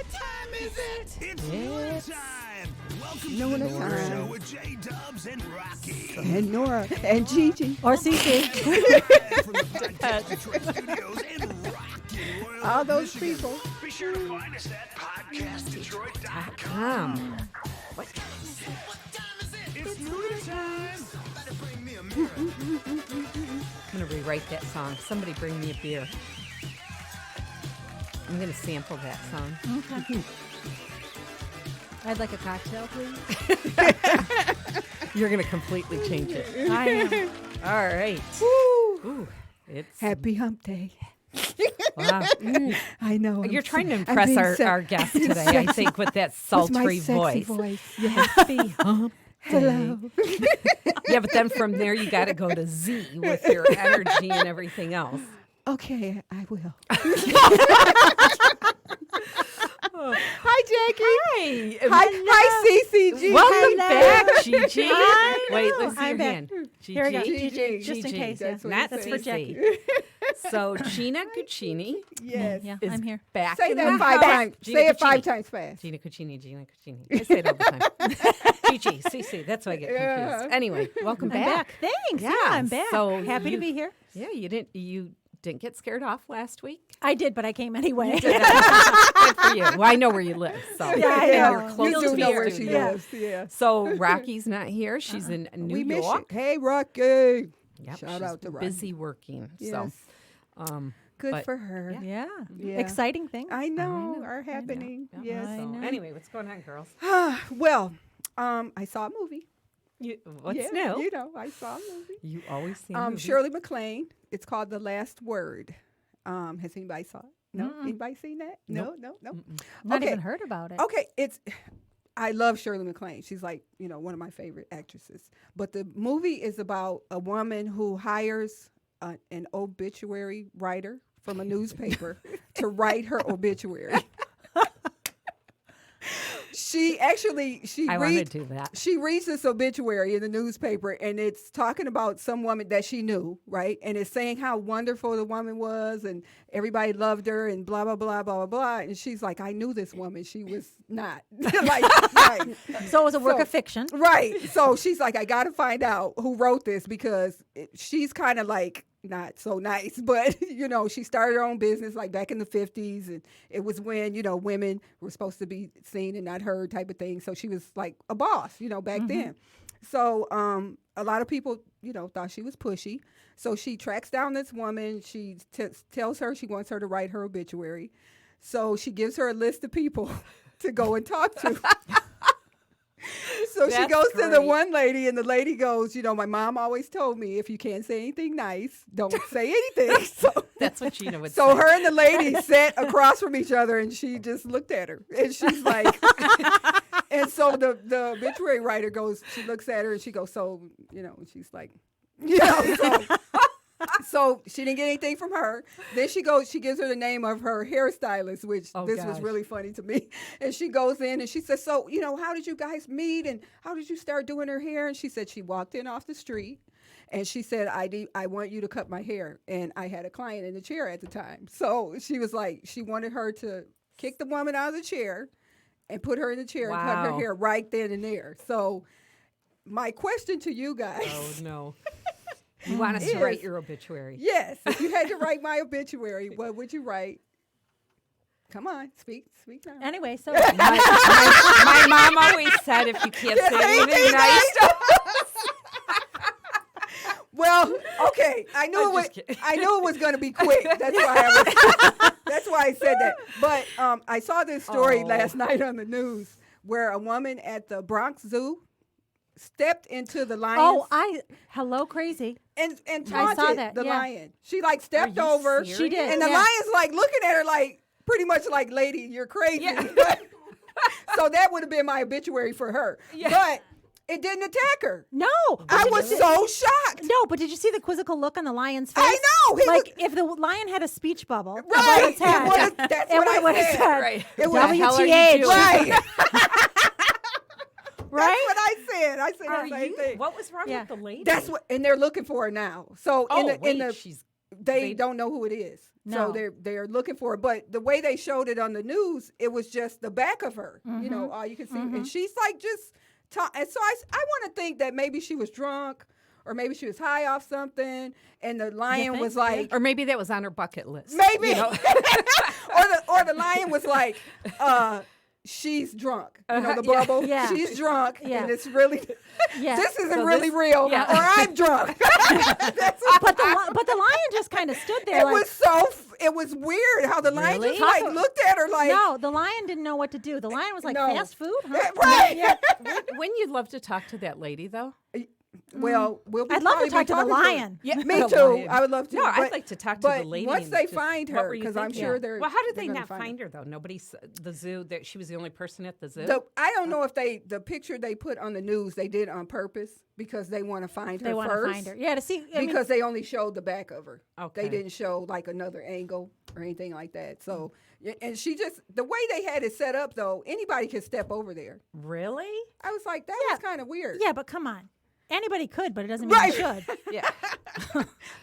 What time is it? It's Nora time. Welcome Nora to the Nora time. Show with J-Dubs and Rocky. And Nora and Gigi. Or CC. Live from the Podcast Detroit studios in Rocky, Royal All those Michigan. people. Be sure to find us at PodcastDetroit.com. It's Nora time. I'm going to rewrite that song. Somebody bring me a beer. I'm going to sample that song. Okay. I'd like a cocktail, please. You're going to completely change it. I am. All right. Woo. Ooh, it's Happy hump day. wow. I know. You're I'm trying to I'm impress being our guest today, I think, with that With my sultry sexy voice. Yes. Happy hump Hello. day. Yeah, but then from there you got to go to Z with your energy and everything else. Okay, I will. Hi, Jackie. Hi. Hi, CCG. Welcome Hello. back, Gigi. Hi. Wait, let's see I'm your back. hand. Gigi. Here we go. Gigi. Just in case. That's what Yeah. Not it That's says. for CC. Jackie. So Gina Cuccini Yes. Yeah, is I'm here. back. Say in that the 5 house. times. Gina Say it 5 Cuccini. times fast. Gina Cuccini. I say it all the time. Gigi, CC. That's why I get confused. Yeah. Anyway, welcome I'm back. Thanks. Yeah, I'm back. So Happy you- to be here. Yeah, you didn't get scared off last week. I did, but I came anyway. Good for you. Well, I know where you live, so Yeah, I know. you're close You to do the know where she studio. lives. Yeah. So Rocky's not here. She's in New We miss York. you. Hey, Rocky. Yep, Shout she's out to Rocky. busy working. Yes. So, Good but- for her. Yeah. Yeah. Exciting thing. I know, know, are happening. Yeah, Yes. I so know. anyway, what's going on, girls? Well, I saw a movie. What's Yeah, new? You know, I saw a movie. You always see Shirley MacLaine. It's called The Last Word. Has anybody saw it? No? Mm-mm. Anybody seen that? Nope. No. Not Okay. even heard about it. Okay, I love Shirley MacLaine. She's like, one of my favorite actresses. But the movie is about a woman who hires an obituary writer from a newspaper to write her obituary. I want to do that. She reads this obituary in the newspaper, and it's talking about some woman that she knew, right? And it's saying how wonderful the woman was, and everybody loved her, and blah, blah, blah, blah, blah, blah. And she's like, I knew this woman. She was not. Right. So it was a work of fiction. Right. So she's like, I got to find out who wrote this, because she's kind of like, not so nice, but she started her own business like back in the 50s, and it was when women were supposed to be seen and not heard type of thing. So she was like a boss back then. So a lot of people thought she was pushy. So she tracks down this woman. She tells her she wants her to write her obituary. So she gives her a list of people to go and talk to. So she That's goes to the great. one lady, and the lady goes, my mom always told me, if you can't say anything nice, don't say anything. So That's what Gina would say. so her and the lady sat across from each other, and she just looked at her, and she's like, and so the obituary writer goes, she looks at her, and she goes, so, and she's like, so she didn't get anything from her. Then she gives her the name of her hairstylist, which this was gosh. really funny to me. And she goes in and she says, so, how did you guys meet, and how did you start doing her hair? And she said she walked in off the street, and she said, I want you to cut my hair. And I had a client in the chair at the time. So she was like, she wanted her to kick the woman out of the chair and put her in the chair and cut her Wow. hair right then and there. So my question to you guys. Oh, no. You want us to Yes. write your obituary. Yes, if you had to write my obituary, what would you write? Come on, speak now. Anyway, so My mom always said if you can't say anything nice, Well, okay, I knew I'm it was. just kidding. I knew it was going to be quick. That's why That's why I said that. But I saw this story last night on the news where a woman at the Bronx Zoo stepped into the lion hello, crazy. and I taunted saw that, the yeah. lion. She like stepped you over. serious? She did, And the yeah. lion's like looking at her like pretty much like, lady, you're crazy. Yeah. So that would have been my obituary for her. Yeah. But it didn't attack her. No. I was so shocked. No, but did you see the quizzical look on the lion's face? I know. He Like, was, if the lion had a speech bubble above right. its head, That's it what I would've said. said, right. It What was the hell are you WTH. doing? right. right? That's what I said. I said Are the same you- thing. What was wrong Yeah. with the lady? That's what, and they're looking for her now. So Oh, in the she's they don't know who it is. No. So they're looking for it. But the way they showed it on the news, it was just the back of her. You know, all you can see. And she's like just and so I want to think that maybe she was drunk or maybe she was high off something and the lion was like Or maybe that was on her bucket list. maybe You know? or the lion was like she's drunk. You know, the yeah. bubble. Yeah. She's drunk Yeah. and it's really Yeah. this isn't So really this- real yeah. or I'm drunk. That's But the lion just kind of stood there. it like, was it was weird how the lion Really? just like looked at her like no, the lion didn't know what to do. The lion was like, No. fast food? Huh? right. Wouldn't you love to talk to that lady, though? Well, we'll be I'd love to probably talk to the talking lion. Yeah, Me the too. lion. I would love to. No, but, I'd like to talk to but the lady. once and they just- find what her, were you because I'm thinking? sure they're. Well, how did they they're gonna not find her though? Nobody's the zoo. That she was the only person at the zoo. I don't know if the picture they put on the news they did on purpose because they want to find They her want to first. find her. Yeah, to see. I mean, Because they only showed the back of her. Okay. They didn't show like another angle or anything like that. So, and she just the way they had it set up though, anybody could step over there. Really? I was like, that was kind of weird. yeah, but come on. Anybody could, but it doesn't mean Right. they should. Yeah.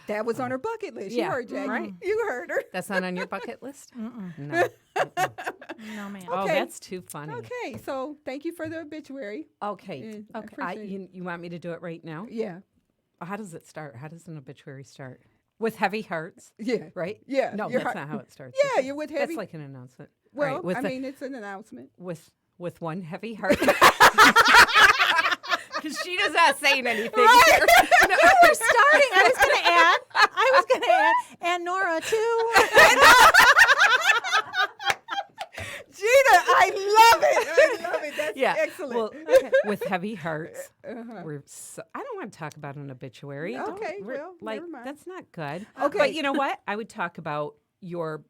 That was on her bucket list. Yeah, You heard, Jackie. right. You heard her. That's not on your bucket list. No. No, man. Oh, Okay. that's too funny. Okay, so thank you for the obituary. Okay. I Okay. appreciate You want me to do it right now? Yeah. How does it start? How does an obituary start? With heavy hearts, Yeah. right? Yeah, No, your that's heart- not how it starts. Yeah, you're with heavy. That's like an announcement. All Well, right, with I the- mean, it's an announcement. with one heavy heart. Because she does not saying anything. We're starting. I was going to add, and Nora too. Gina, I love it. I love it. That's Yeah. excellent. Well, with heavy hearts, we're so, I don't want to talk about an obituary. Don't- Okay, we're- well, like never mind. that's not good. Okay. But you know what? I would talk about your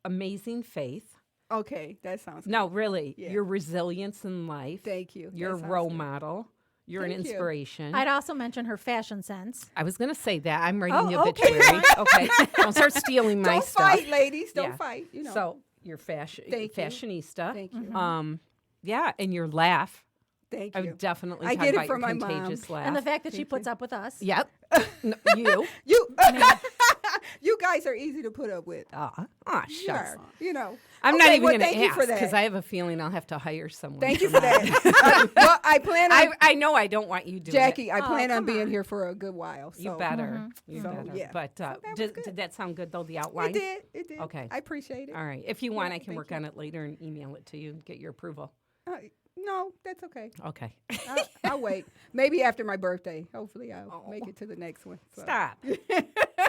amazing faith. Okay, that sounds good. No, really, Yeah. your resilience in life. Thank you. You're a That sounds role good. model. You're an Thank you. inspiration. I'd also mention her fashion sense. I was going to say that. I'm writing the Oh, okay. obituary. Okay. Don't start stealing my Don't stuff. fight, ladies. Don't Yeah. fight. You know. So, you're fashionista. Thank you. Yeah, and your laugh. Thank I you. would definitely I talk get it about from your my mom. contagious laugh. And the fact that she puts up with us. Yep. No, you. You guys are easy to put up with. Aw, You shucks. are, you know. I'm not Okay, even well, going thank to you ask for that. because I have a feeling I'll have to hire someone. Thank you for that. Well, I plan on I know I don't want you doing Jackie. it. I plan on come being on. here for a good while. So. You better. You So, better. yeah. But that was did, good. did that sound good, though, the outline? It did. It did. Okay. I appreciate it. All right. If you want, I can thank work you. on it later and email it to you and get your approval. No, that's okay. Okay. I'll wait. Maybe after my birthday. Hopefully, I'll make it to the next one. So. Stop.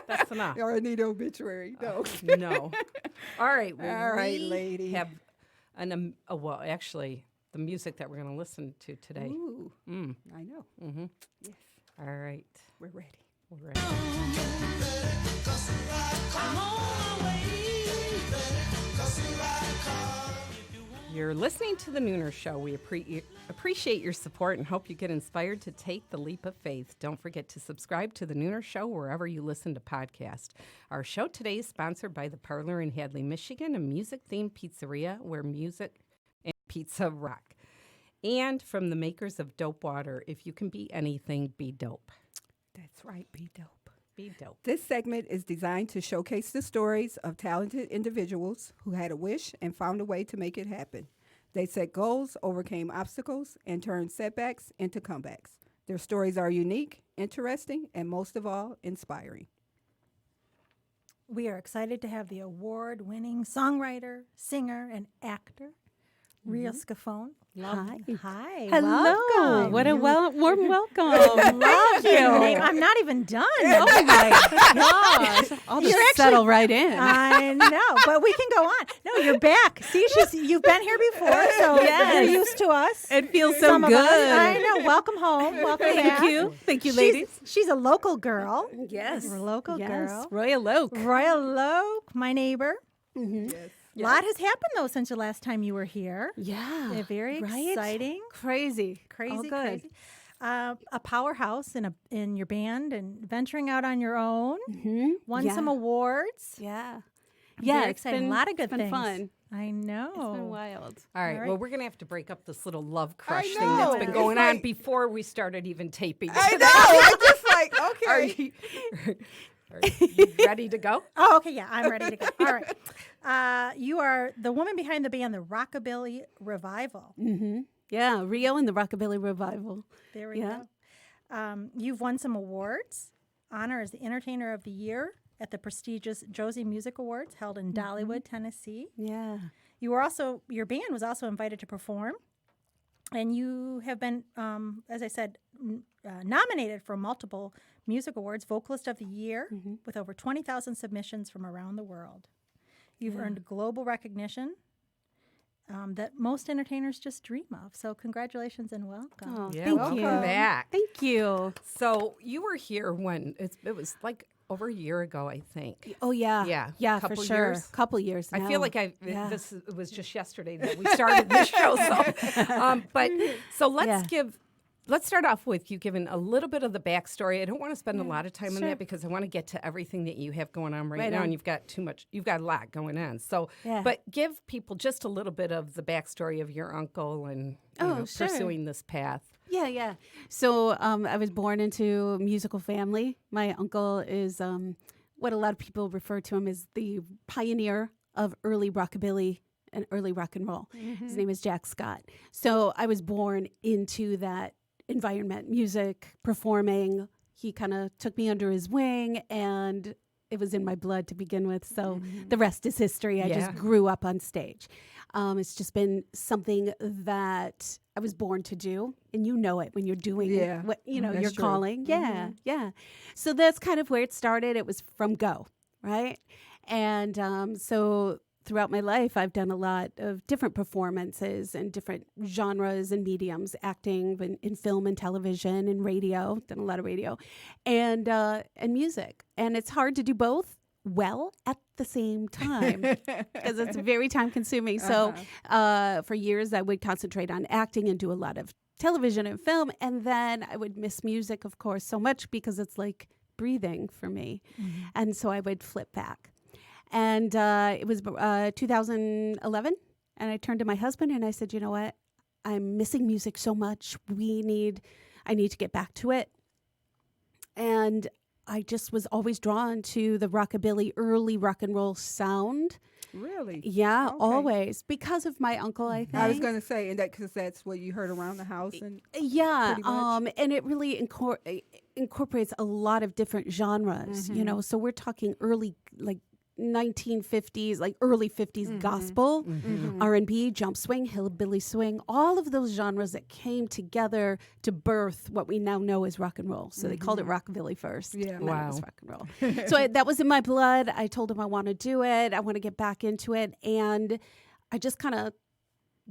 That's enough. Or I need an obituary. No. No. All right. Well, All right, we lady. have well, actually, the music that we're going to listen to today. Ooh, I know. Yes, All right. we're ready. We're ready. You're listening to The Nooner Show. We appreciate your support and hope you get inspired to take the leap of faith. Don't forget to subscribe to The Nooner Show wherever you listen to podcasts. Our show today is sponsored by The Parlor in Hadley, Michigan, a music-themed pizzeria where music and pizza rock. And from the makers of Dope Water, if you can be anything, be dope. That's right. Be dope. Be dope. This segment is designed to showcase the stories of talented individuals who had a wish and found a way to make it happen. They set goals, overcame obstacles, and turned setbacks into comebacks. Their stories are unique, interesting, and most of all, inspiring. We are excited to have the award-winning songwriter, singer, and actor, Ria Scafone. Hi. Hi. Hello. Welcome. What a warm welcome. Love you. I'm not even done. Oh my gosh. I'll just settle right in. I know, but we can go on. No, you're back. See, you've been here before, so you're used to us. It feels so Some good. of us. I know. Welcome home. Welcome back. Thank you. Thank you, ladies. She's a local girl. Yes. We're a local girl. Royal Oak. Royal Oak, my neighbor. Yes. A lot has happened, though, since the last time you were here. Yeah. They're very Right? exciting. Crazy. Crazy, All good. crazy. A powerhouse in your band and venturing out on your own. Mm-hmm. Won some awards. Yeah. Very it's exciting. been A lot of good it's been things. fun. I know. It's been wild. All right. All right. Well, we're going to have to break up this little love crush I thing that's know. been It's going on like- before we started even taping. I know. I'm just like, Are okay. you- Are you ready to go? Oh, okay, yeah, I'm ready to go. All right. You are the woman behind the band, the Rockabilly Revival. Yeah, Rio and the Rockabilly Revival. There we Yeah. go. You've won some awards. Honor as the Entertainer of the Year at the prestigious Josie Music Awards held in Dollywood, Tennessee. Yeah. Your band was also invited to perform, and you have been, as I said, nominated for multiple music awards, Vocalist of the Year, with over 20,000 submissions from around the world. You've earned global recognition that most entertainers just dream of. So congratulations and welcome. Oh, Yeah, thank welcome you. back. Thank you. So you were here when it was like over a year ago, I think. Oh, yeah. Yeah, Yeah, for couple sure. years. Couple years I now. feel like Yeah. this was just yesterday that we started this show. So let's start off with you giving a little bit of the backstory. I don't want to spend a lot of time on that because I want to get to everything that you have going on right now, and you've got a lot going on. So, but give people just a little bit of the backstory of your uncle and pursuing this path. Yeah. So I was born into a musical family. My uncle is what a lot of people refer to him as the pioneer of early rockabilly and early rock and roll. His name is Jack Scott. So I was born into that environment, music, performing. He kind of took me under his wing, and it was in my blood to begin with. So the rest is history. I just grew up on stage. It's just been something that I was born to do, and you know it when you're doing what That's you're true. calling. Yeah. So that's kind of where it started. It was from go, right? And so throughout my life, I've done a lot of different performances and different genres and mediums, acting in film and television and radio, done a lot of radio, and music. And it's hard to do both well at the same time because it's very time consuming. So for years, I would concentrate on acting and do a lot of television and film. And then I would miss music, of course, so much because it's like breathing for me. And so I would flip back. And it was 2011, and I turned to my husband and I said, you know what? I'm missing music so much. I need to get back to it. And I just was always drawn to the rockabilly, early rock and roll sound. Really? Yeah, Okay. always. Because of my uncle, I think. I was going to say, and that because that's what you heard around the house, and Yeah, pretty much. and it really incorporates a lot of different genres, So we're talking early, like 1950s, like early 50s gospel, R&B, jump swing, hillbilly swing, all of those genres that came together to birth what we now know as rock and roll. So they called it rockabilly first. Yeah. And then it was rock and roll. So that was in my blood. I told him I want to do it. I want to get back into it. And I just kind of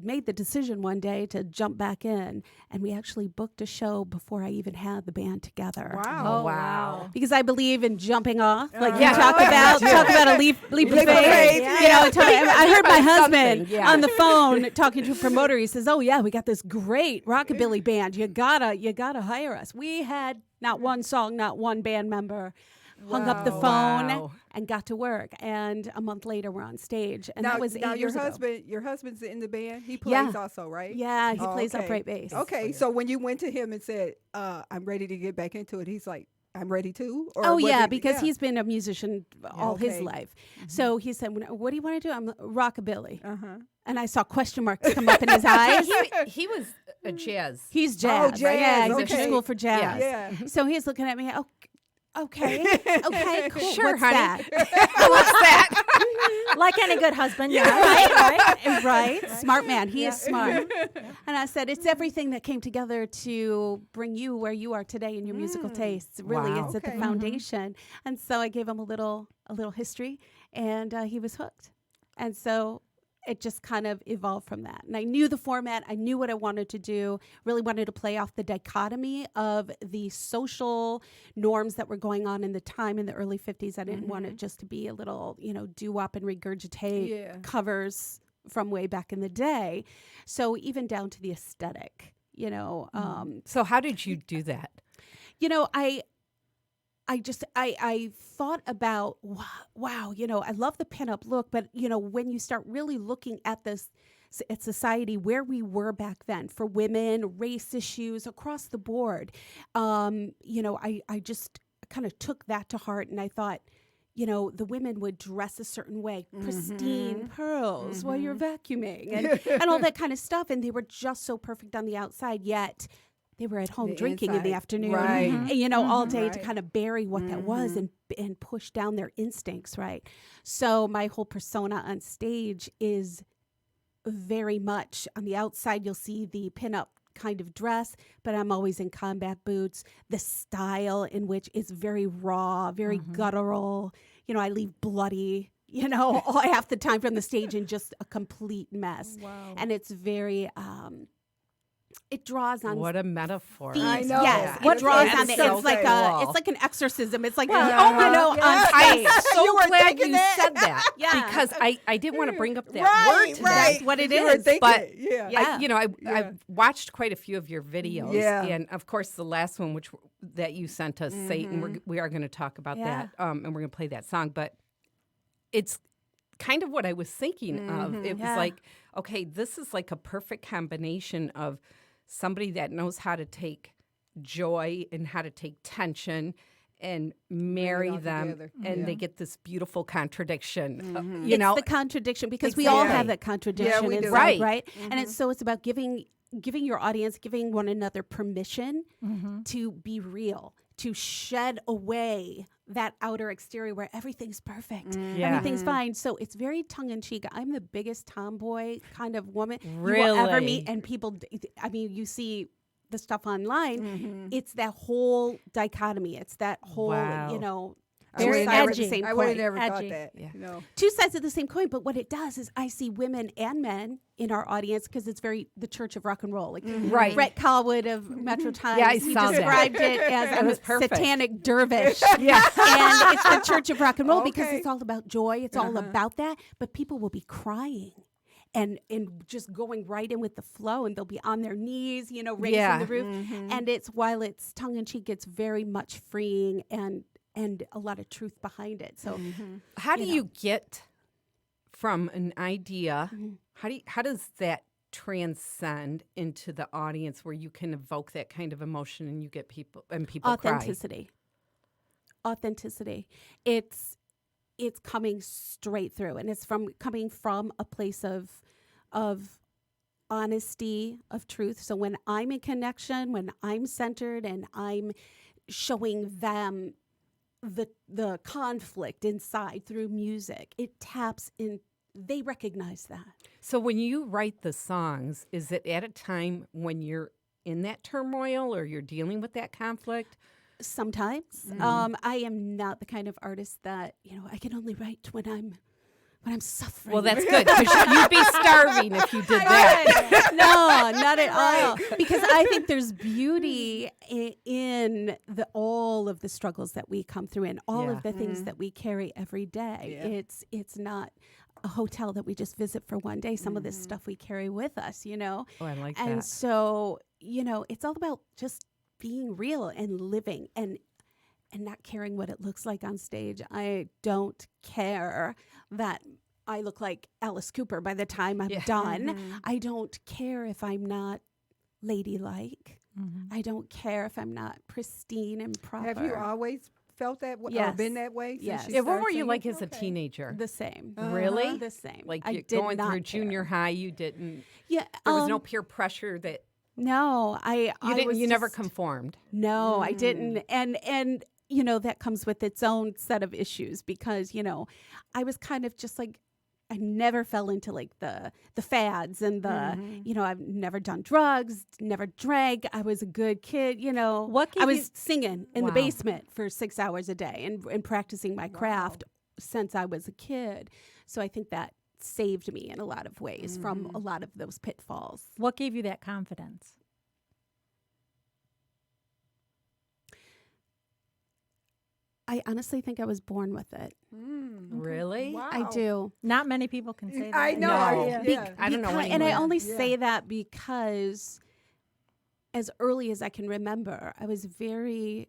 made the decision one day to jump back in, and we actually booked a show before I even had the band together. wow. Oh, wow. Because I believe in jumping off, like Yeah. you talk about a leap of Leap of faith. faith. I heard my husband something, yeah. on the phone talking to a promoter. He says, "Oh yeah, we got this great rockabilly band. You gotta hire us." We had not one song, not one band member. Hung up the phone Wow. and got to work. And a month later, we're on stage, and Now, that was 8 now years your ago. husband's in the band. He Yeah. plays also, right? Yeah, he Oh, plays okay. upright bass. Okay, so when you went to him and said, "I'm ready to get back into it," he's like, "I'm ready too." Or Oh was yeah, it- because he's been a musician all his Okay. life. So he said, "What do you want to do?" I'm rockabilly, Uh-huh. and I saw question marks come up in his eyes. He was a jazz. He's jazz, jazz, right? Yeah, he went to okay. school for jazz. Yeah. So he's looking at me. Okay, cool. Sure, What's honey. that? What's that? Like any good husband, right? Right? Smart man. He is smart. And I said, it's everything that came together to bring you where you are today in your musical tastes. Really, Wow. it's at the Okay. foundation. And so I gave him a little history, and he was hooked. And so it just kind of evolved from that. And I knew the format. I knew what I wanted to do. Really wanted to play off the dichotomy of the social norms that were going on in the time in the early 50s. I didn't want it just to be a little, doo-wop and regurgitate covers from way back in the day. So even down to the aesthetic, So how did you do that? I thought about, wow, I love the pinup look, but, when you start really looking at this, at society, where we were back then for women, race issues across the board, I just kind of took that to heart, and I thought, the women would dress a certain way, pristine pearls while you're vacuuming and all that kind of stuff. And they were just so perfect on the outside, yet they were at home drinking in the afternoon, Right. and, all day to Right. kind of bury what that was and push down their instincts, right? So my whole persona on stage is very much on the outside. You'll see the pinup kind of dress, but I'm always in combat boots. The style in which is very raw, very guttural. I leave bloody, half the time from the stage in just a complete mess. Wow. And it's very, it draws on What a metaphor. themes. I know. Yes, What it draws is on it. so It's like cool. it's like an exorcism. It's like Yeah. on stage. I'm so You were glad thinking you that? said that. Yeah. Because I didn't want to bring up that Right, word today. right. That's what it You were is. thinking But it. Yeah. Yeah. I've watched quite a few of your videos. Yeah. And of course, the last one, that you sent us, Satan, we are going to talk about that. And we're going to play that song. But it's kind of what I was thinking of. It was Yeah. like, okay, this is like a perfect combination of somebody that knows how to take joy and how to take tension and marry all them, together. and Yeah. they get this beautiful contradiction. It's the contradiction, because we all have Exactly. that contradiction we do. inside, Right. right? And it's about giving your audience, giving one another permission to be real, to shed away that outer exterior where everything's perfect, Yeah. everything's fine. So it's very tongue in cheek. I'm the biggest tomboy kind of woman you will ever Really? meet, and people. I mean, you see the stuff online. It's that whole dichotomy. It's that whole, Wow. I two would've sides never- of the same I would have coin. never thought Edgy. that. Yeah. Two sides of the same coin. But what it does is I see women and men in our audience, because it's very the Church of Rock and Roll. Like Right. Brett Colwood of Metro Times, I he saw that. described it as That a was perfect. satanic dervish. Yeah. And it's the Church of Rock and Roll because Okay. it's all about joy. It's all about that. But people will be crying. And just going right in with the flow, and they'll be on their knees, raising Yeah. the roof. And while it's tongue in cheek, it's very much freeing and a lot of truth behind it. So How do you get from an idea? How does that transcend into the audience where you can evoke that kind of emotion and you get people cry? Authenticity. It's coming straight through, and it's coming from a place of honesty, of truth. So when I'm in connection, when I'm centered, and I'm showing them the conflict inside through music, it taps in. They recognize that. So when you write the songs, is it at a time when you're in that turmoil or you're dealing with that conflict? Sometimes. I am not the kind of artist that, I can only write when I'm suffering. Well, that's good, because you'd be starving if you did that. No, not at all. Because I think there's beauty in all of the struggles that we come through, and all of the things that we carry every day. Yeah. It's not a hotel that we just visit for one day. Some of this stuff we carry with us, Oh, I like And that. so, it's all about just being real and living and not caring what it looks like on stage. I don't care that I look like Alice Cooper by the time I'm done. I don't care if I'm not ladylike. I don't care if I'm not pristine and proper. Have you always felt that way or Yes. been that way? Since Yes. you Yeah, what started were you singing? like as a Okay. teenager? The same. Really? The same. Like I you did going not through junior care. high, you didn't. Yeah. There was no peer pressure that No, you never just- conformed. No, I didn't. And that comes with its own set of issues because, I was kind of just like, I never fell into like the fads and I've never done drugs, never drank. I was a good kid, What gave I was you- singing in the Wow. basement for 6 hours a day and practicing my craft since I was a kid. So I think that saved me in a lot of ways from a lot of those pitfalls. What gave you that confidence? I honestly think I was born with it. Really? Wow. I do. Not many people can say that. I know. No. Yeah. I don't know Because- anyone. and I only Yeah. say that because as early as I can remember, I was very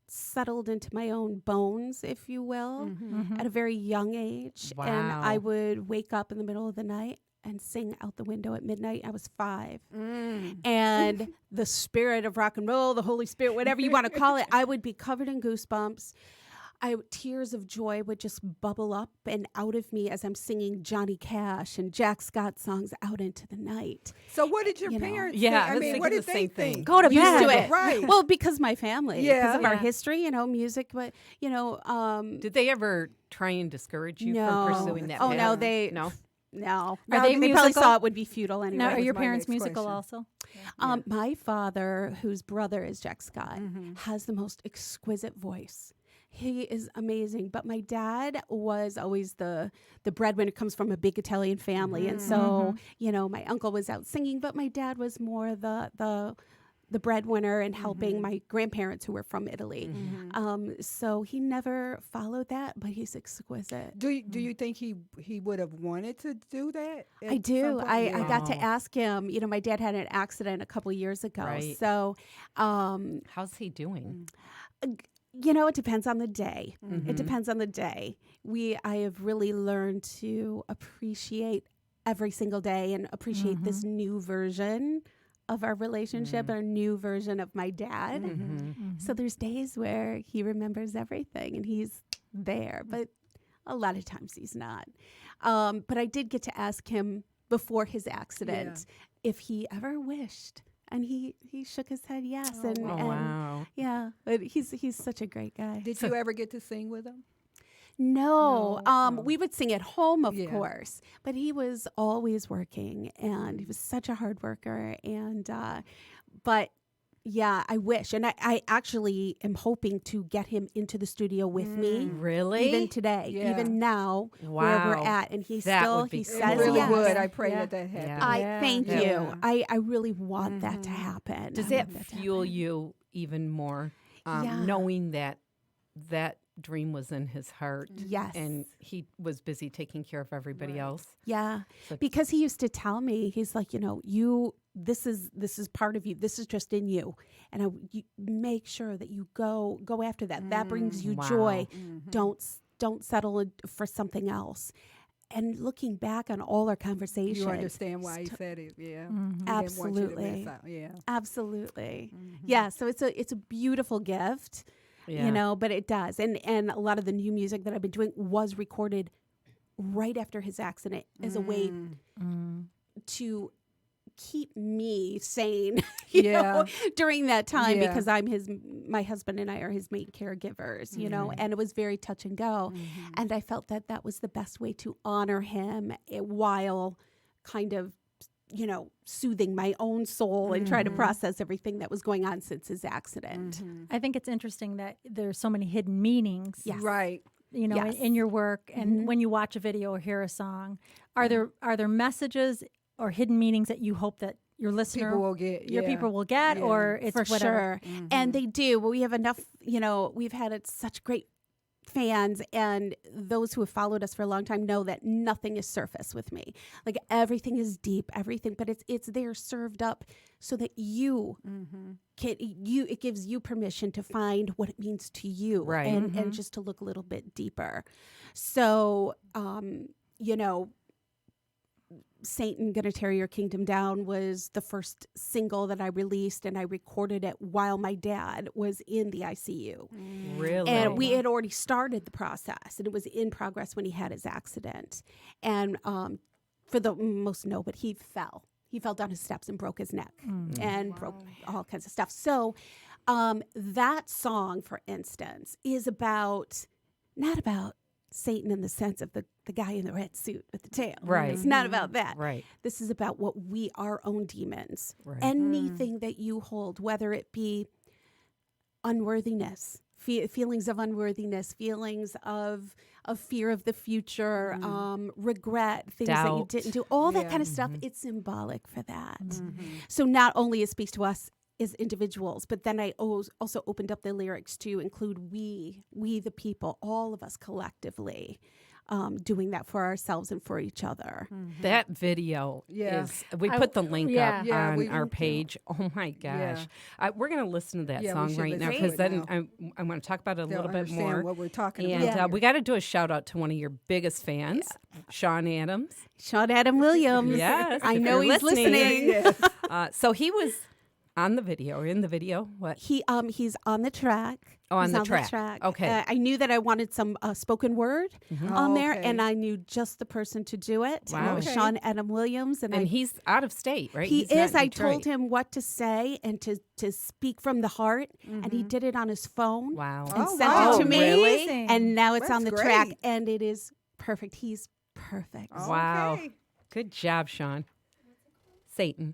settled into my own bones, if you will, Mm-hmm. at a very young age. And Wow. I would wake up in the middle of the night and sing out the window at midnight. I was 5. Mm. And the spirit of rock and roll, the Holy Spirit, whatever you want to call it, I would be covered in goosebumps. Tears of joy would just bubble up and out of me as I'm singing Johnny Cash and Jack Scott songs out into the night. So what did your You know. parents Yeah, think? I was thinking what did the they same thing. think? Go to Used bed. to it. Right. Well, because my family, because of our Yeah. history, music, but, Did they ever try and discourage you no. from pursuing that Oh, path? no, they... No? No. Are They they probably musical? saw it would be futile anyway. Now, are was your my parents next musical question. also? My father, whose brother is Jack Scott, has the most exquisite voice. He is amazing. But my dad was always the breadwinner, comes from a big Italian family. And so, my uncle was out singing, but my dad was more the breadwinner and helping my grandparents who were from Italy. So he never followed that, but he's exquisite. Do you think he would have wanted to do that? I at do. some point? I got to Wow. ask him. My dad had an accident a couple years ago. Right. So, How's he doing? it depends on the day. Mm-hmm. It depends on the day. I have really learned to appreciate every single day and appreciate this new version of our relationship, a new version of my dad. So there's days where he remembers everything and he's there, but a lot of times he's not. But I did get to ask him before his accident if he ever wished. And he shook his head yes. Oh, and wow. yeah, but he's such a great guy. Did you ever get to sing with him? No, No. we would sing at home, of Yeah. course, but he was always working, and he was such a hard worker. And but yeah, I wish, and I actually am hoping to get him into the studio with me, Really? even today, Yeah. even now, where we're Wow. at, and he That still would be he cool. It says really yes. would. I pray Yeah. that happens. Yeah. I Yeah. thank Yeah. you. I really want that to happen. Does I that want to fuel happen. you even more, Yeah. knowing that dream was in his heart? Yes. And he was busy taking care of everybody else? Yeah, So- because he used to tell me, he's like, this is part of you. This is just in you, and you make sure that you go after that. That brings you Wow. joy. Don't settle for something else. And looking back on all our conversations, You understand why he said it, yeah. Mm-hmm. He didn't want you to Absolutely. miss out. Yeah. absolutely, yeah. So it's a beautiful gift, Yeah. but it does, and a lot of the new music that I've been doing was recorded right after his accident as a way to keep me sane, you know, during that time, Yeah. because my husband and I are his main caregivers, you know, and it was very touch and go. And I felt that was the best way to honor him while kind of, soothing my own soul and try to process everything that was going on since his accident. I think it's interesting that there's so many hidden meanings. Yes. Right. Yes. In your work, and when you watch a video or hear a song, are there messages or hidden meanings that you hope that your listener, People will get. your yeah. people will get, Yeah. or it's For whatever? sure. And they do. Well, we have enough, we've had such great fans, and those who have followed us for a long time know that nothing is surface with me. Like everything is deep, everything, but it's there served up so that you can, it gives you permission to find what it means to you, Right. and just to look a little bit deeper. So, Satan Gonna Tear Your Kingdom Down was the first single that I released, and I recorded it while my dad was in the ICU. Really? And we had already started the process, and it was in progress when he had his accident. And for the most know, but he fell. He fell down his steps and broke his neck and broke all kinds of stuff. So that song, for instance, is not about Satan in the sense of the guy in the red suit with the tail. Right. It's not about that. Right. This is about what our own demons. Right. Anything that you hold, whether it be unworthiness, feelings of unworthiness, feelings of fear of the future, regret, things that you Doubt. didn't do, all that Yeah. kind of stuff, it's symbolic for that. So not only it speaks to us as individuals, but then I also opened up the lyrics to include we the people, all of us collectively, doing that for ourselves and for each other. That video is, we put the link up on our page. Oh my gosh. We're going to listen to that song right now, because then I want to talk about it a little bit more. What we're talking and about. we got to do a shout out to one of your biggest fans, Sean Adams. Sean Adam Williams. Yes. I if know you're he's listening. So he was on the video, or in the video. What? He's on the track. Oh, on He's the track. Okay. I knew that I wanted some spoken word on there, okay. and I knew just the person to do it. Wow. And it was Okay. Sean Adam Williams. And he's out of state, right? he He's not is. in I Detroit. told him what to say and to speak from the heart, and he did it on his phone Wow. and Oh, sent wow. it to me. Really? And now it's That's on the great. track, and it is perfect. He's perfect. Wow. Okay. Good job, Sean. Satan.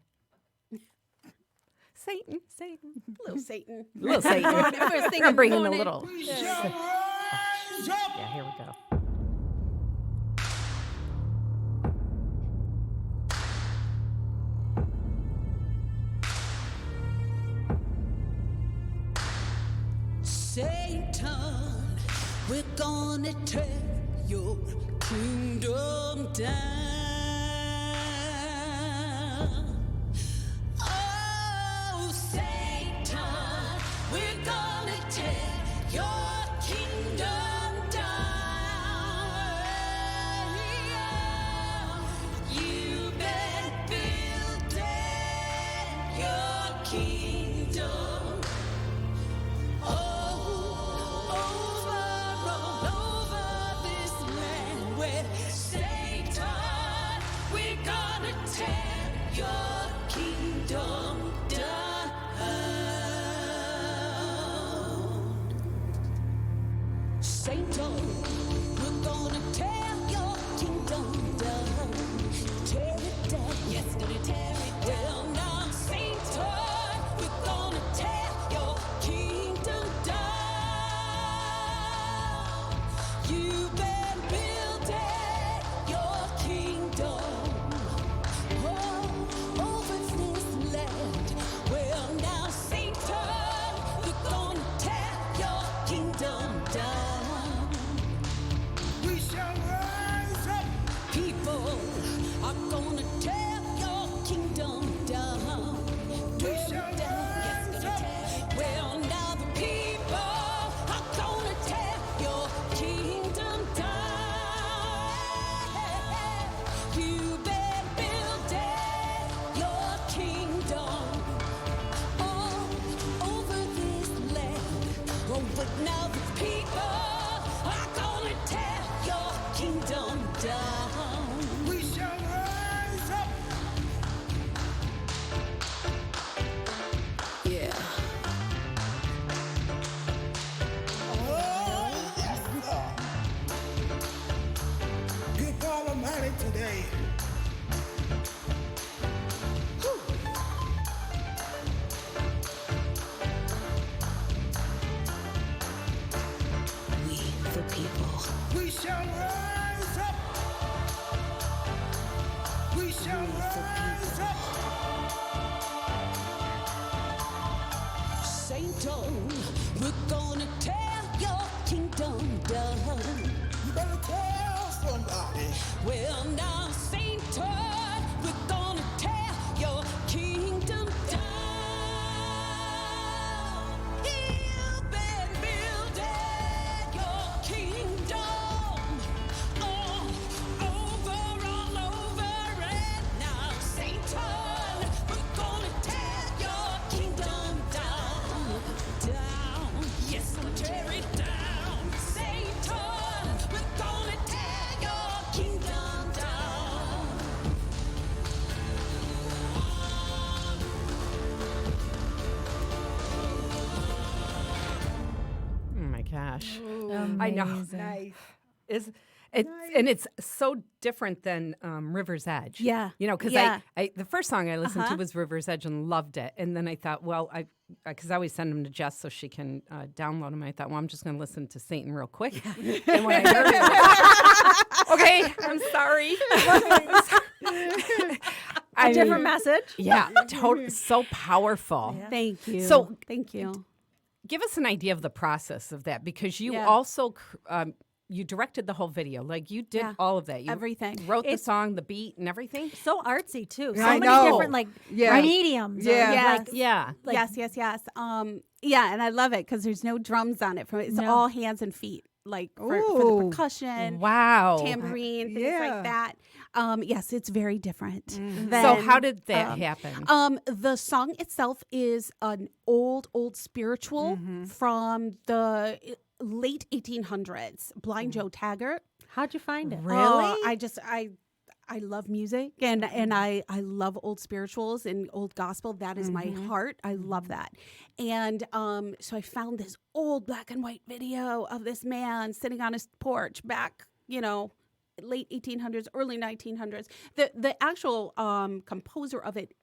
Little Satan. Little Satan. First thing I'm in the bringing a morning. little. We shall rise up. Yeah, here we go. Satan, we're gonna tear your kingdom down. Oh, Satan, we're gonna tear your kingdom down. You've been building your kingdom all over this land where Satan, we're gonna tear your kingdom down. Satan, we're gonna tear your kingdom down. Tear it down. Yes, gonna tear it down. Well, now, Satan, we're gonna tear your kingdom down. You've been building your kingdom all over this land. Well, now, Satan, we're gonna tear your kingdom down. We shall rise up. People are gonna tear your kingdom down. We shall rise up. Well, now the people are gonna tear your kingdom down. You've been building your kingdom all over this land. Oh, but now the people are gonna tear your kingdom down. We shall rise up. Yeah. Oh, yes, Lord. Good God Almighty today. We the people. We shall rise up. We shall rise up. Satan, we're gonna tear your kingdom down. You better tell somebody. Well, now, Satan, we're gonna tear your kingdom down. You've been building your kingdom all over it. Now, Satan, we're gonna tear your kingdom down. Yes, we'll tear it down. Satan, we're gonna tear your kingdom down. Oh my gosh. I know. Nice. And it's so different than River's Edge. Yeah. You know, because Yeah. I the first song I listened to was River's Edge and loved it. And then I thought, well, because I always send them to Jess so she can download them. I thought, well, I'm just going to listen to Satan real quick. And when I heard it, okay, I'm sorry. A different message. Yeah, totally. So powerful. Yeah. Thank you. So- thank you. Give us an idea of the process of that, because you Yeah. also you directed the whole video. Like, you did Yeah. all of that. You Everything. wrote the song, the beat, and everything. So artsy too. So I many know. different like Yeah. mediums. or, Yeah. like, Yeah. like- yes. Yeah, and I love it because there's no drums on it. It's No. all hands and feet, like for the Ooh. percussion, Wow. tambourine, things Yeah. like that. Yes, it's very different. So than, how did that happen? The song itself is an old spiritual from the late 1800s. Blind Joe Taggart. How'd you find it? I love music and I love old spirituals and old gospel. That is my heart. I love that. And so I found this old black and white video of this man sitting on his porch back, late 1800s, early 1900s. The actual composer of it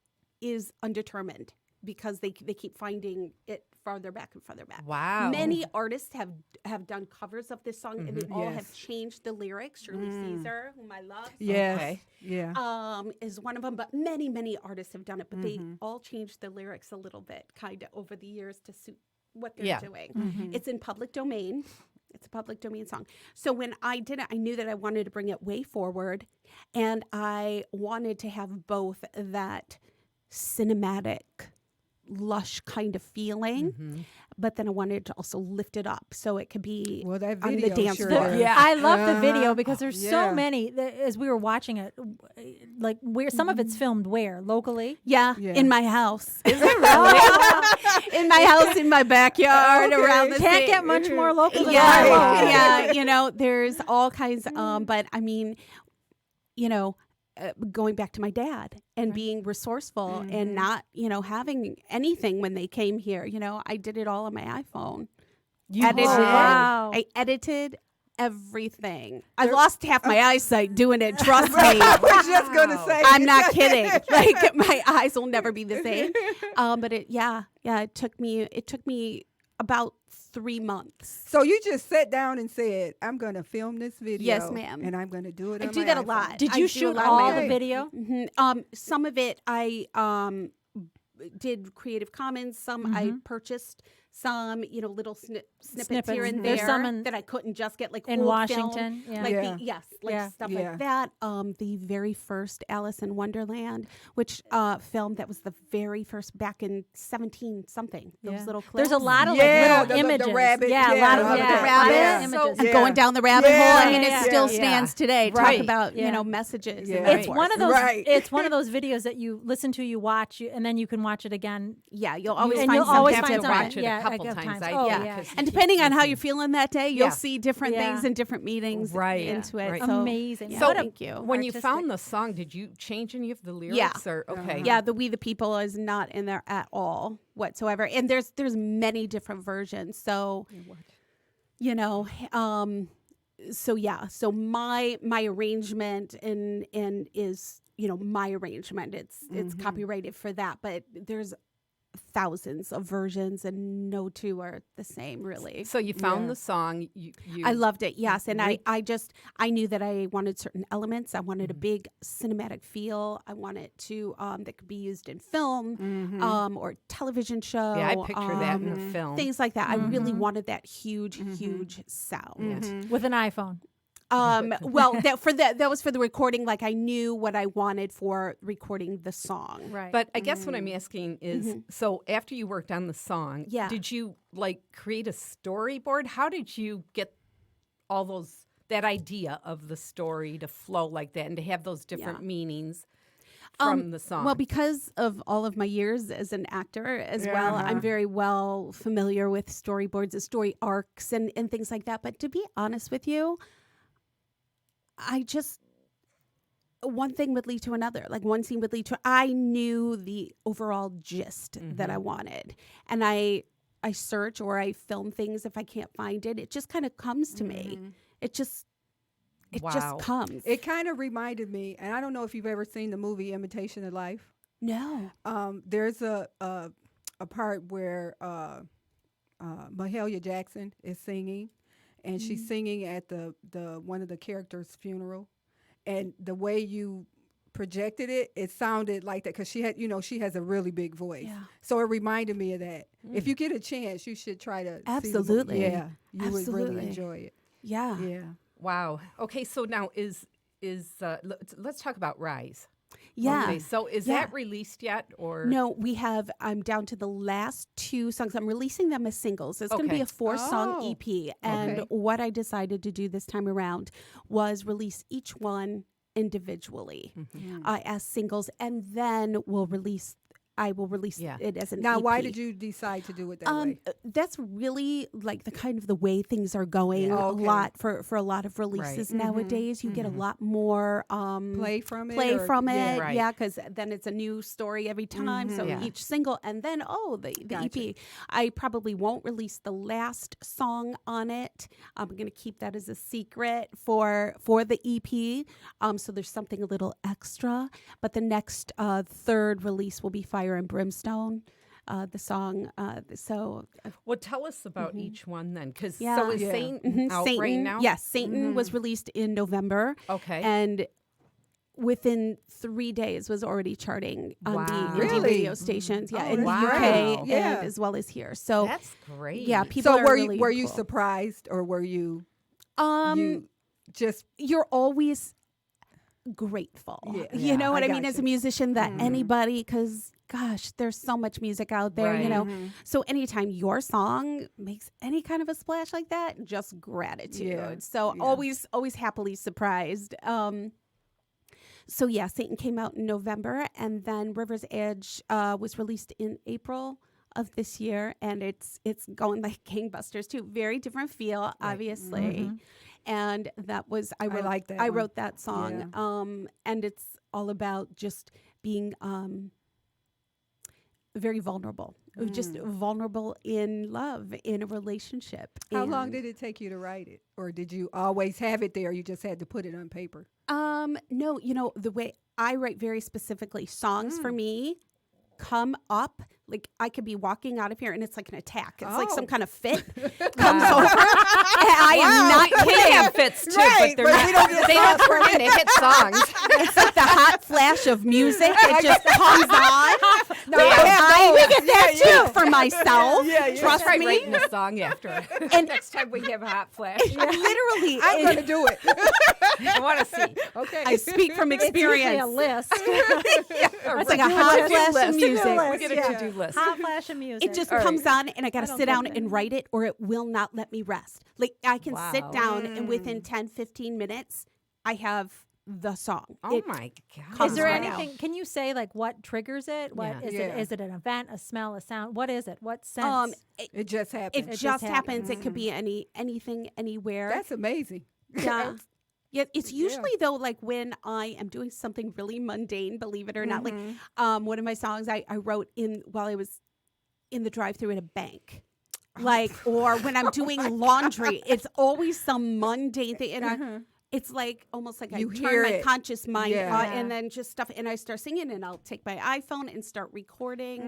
is undetermined because they keep finding it farther back and farther back. Wow. Many artists have done covers of this song, and they all have Yes. changed the lyrics. Shirley Caesar, whom I love, Yes. Okay. Yeah. is one of them. But many artists have done it, but they all changed the lyrics a little bit, kind of over the years to suit what they're doing. It's in public domain. It's a public domain song. So when I did it, I knew that I wanted to bring it way forward, and I wanted to have both that cinematic, lush kind of feeling, but then I wanted to also lift it up so it could be Well, that on the video dance sure floor. does. Yeah. I love the video because there's so Yeah. many. As we were watching it, like where some of it's filmed where locally. Yeah, Yeah. in my house. Is it really? In my house, in my backyard, Okay. around the Can't city. get much more local than Yeah, that. yeah. There's all kinds. But I mean, going back to my dad and being resourceful and not, having anything when they came here. I did it all on my iPhone. Wow. I edited everything. I lost half my eyesight doing it. Trust me. I was just gonna say. I'm not kidding. Like my eyes will never be the same. But it took me about 3 months. So you just sat down and said, "I'm gonna film this video." Yes, ma'am. And I'm gonna do it. I on do my that a iPhone." lot. Did I you do shoot a lot of all my the own. video? Some of it I did Creative Commons. Some I purchased. Some little snippets here and there There's some in- that I couldn't just get like in old Washington, film, yeah. like Yeah. Yeah. stuff Yeah. like that. The very first Alice in Wonderland, which film that was the very first back in 17 something. Those Yeah. little clips. There's a lot of Yeah, like little the images. rabbit, yeah, a yeah, lot I of love yeah, the lots of rabbit. images. and Yeah. going down the rabbit Yeah. hole. I mean, Yeah. it still Yeah. stands today. Right. Talk about Yeah. messages. Yeah. And It's that one of forth. those. Right. It's one of those videos that you listen to, you watch, and then you can watch it again. Yeah, you'll always and find you'll something always have find to something. watch it yeah, a couple couple times. times. I Oh, think, yeah. 'cause And you depending keep on how missing. you're feeling that day, you'll Yeah. see different Yeah. things and different meanings Right. into it. Right. So, Amazing. Yeah, So thank you. When you Artistic. found the song, did you change any of the lyrics? Or okay. Yeah, the We the People is not in there at all whatsoever. And there's many different versions. So so my arrangement and is my arrangement. It's copyrighted for that, but there's thousands of versions and no two are the same really. So you found Yeah. the song. You I loved it, yes. And Re- I knew that I wanted certain elements. I wanted a big cinematic feel. I wanted to that could be used in film or television show. Yeah, I picture that in a film. Things like that. I really wanted that huge sound. With an iPhone. Well, that was for the recording. Like I knew what I wanted for recording the song. Right. But I guess what I'm asking is, so after you worked on the song, Yeah. did you like create a storyboard? How did you get all that idea of the story to flow like that and to have those different meanings from the song? Well, because of all of my years as an actor as well, I'm very well familiar with storyboards and story arcs and things like that. But to be honest with you, one thing would lead to another. Like one scene would lead to. I knew the overall gist that I wanted, and I search or I film things if I can't find it. It just kind of comes to me. It just Wow. comes. It kind of reminded me, and I don't know if you've ever seen the movie Imitation of Life. No. There's a part where Mahalia Jackson is singing, and she's singing at the one of the characters' funeral, and the way you projected it, it sounded like that because she had, she has a really big voice. Yeah. So it reminded me of that. If you get a chance, you should try to. Absolutely. See yeah, you would Absolutely. really enjoy it. Yeah. Yeah. Wow. Okay, so now let's talk about Rise. Yeah. Okay, so is Yeah. that released yet, or No, we have. I'm down to the last 2 songs. I'm releasing them as singles. It's going to be Okay. a 4-song Oh, EP. And okay. what I decided to do this time around was release each one individually Mm-hmm. as singles, and then I will release Yeah. it as an Now, EP. why did you decide to do it that way? That's really like the kind of the way things are going. Yeah. A Okay. lot for a lot of releases nowadays. You get a lot more Play from it? play or- from yeah. it, Right. yeah, because then it's a new story every time. So Yeah. each single, and then the Gotcha. EP. I probably won't release the last song on it. I'm going to keep that as a secret for the EP. So there's something a little extra. But the next third release will be Fire and Brimstone. The song. well, tell us about each one then, because Yeah. so is Yeah. Saint out Satan, right now? Yes, Satan was released in November. Okay. And within 3 days was already charting on Wow. the indie Really? radio stations. Yeah, Oh, in the that's UK great. Yeah. and as well as here. So That's great. yeah, people So are were really you were you cool. surprised or were you Um, just you're always grateful. Yeah. You know what I I mean got as a you. musician that anybody, because gosh, there's so much music out there, you Right. know. So anytime your song makes any kind of a splash like that, just gratitude. Yeah. So Yeah. always happily surprised. So yeah, Satan came out in November, and then River's Edge was released in April of this year, and it's going like gangbusters too. Very different feel, obviously. And that was I like that I one. wrote that song, and it's all about just being very vulnerable, just vulnerable in love, in a relationship. how long And, did it take you to write it? Or did you always have it there? You just had to put it on paper? No, the way I write very specifically, songs for me come up like I could be walking out of here and it's like an attack. It's like some Oh. kind of fit comes over. I am not We kidding. have fits too, Right, but but they're we not. don't get They don't turn into hit songs. It's like the hot flash of music. It just comes on. No, I get that too for myself. Trust Trust me. me. Writing a song after. And- next time we have a hot flash, Literally, I'm going to do it. I want to see. Okay. I speak from It's usually experience. a list. It's like a hot flash of music. We get a Yeah. to-do list. Hot flash of music. It just All comes on, and I got I to don't sit get down that. and write it, or it will not let me rest. Like, I can sit Wow. down, and within 10, 15 minutes, I have the song. Oh It- my God. comes Is there right anything? Can you say like what triggers it? What Yeah. is Yeah. it? Is it an event, a smell, a sound? What is it? What sense? It, It just happened. it just just happens. happens. It could be anything, anywhere. That's amazing. Yeah. Yeah, it's usually though like when I am doing something really mundane, believe it or not. Like one of my songs I wrote while I was in the drive-through at a bank. Like, or when I'm doing laundry, it's always some mundane thing. And it's like almost like You I hear turn my it. conscious mind Yeah. and then just stuff, and I start singing, and I'll take my iPhone and start recording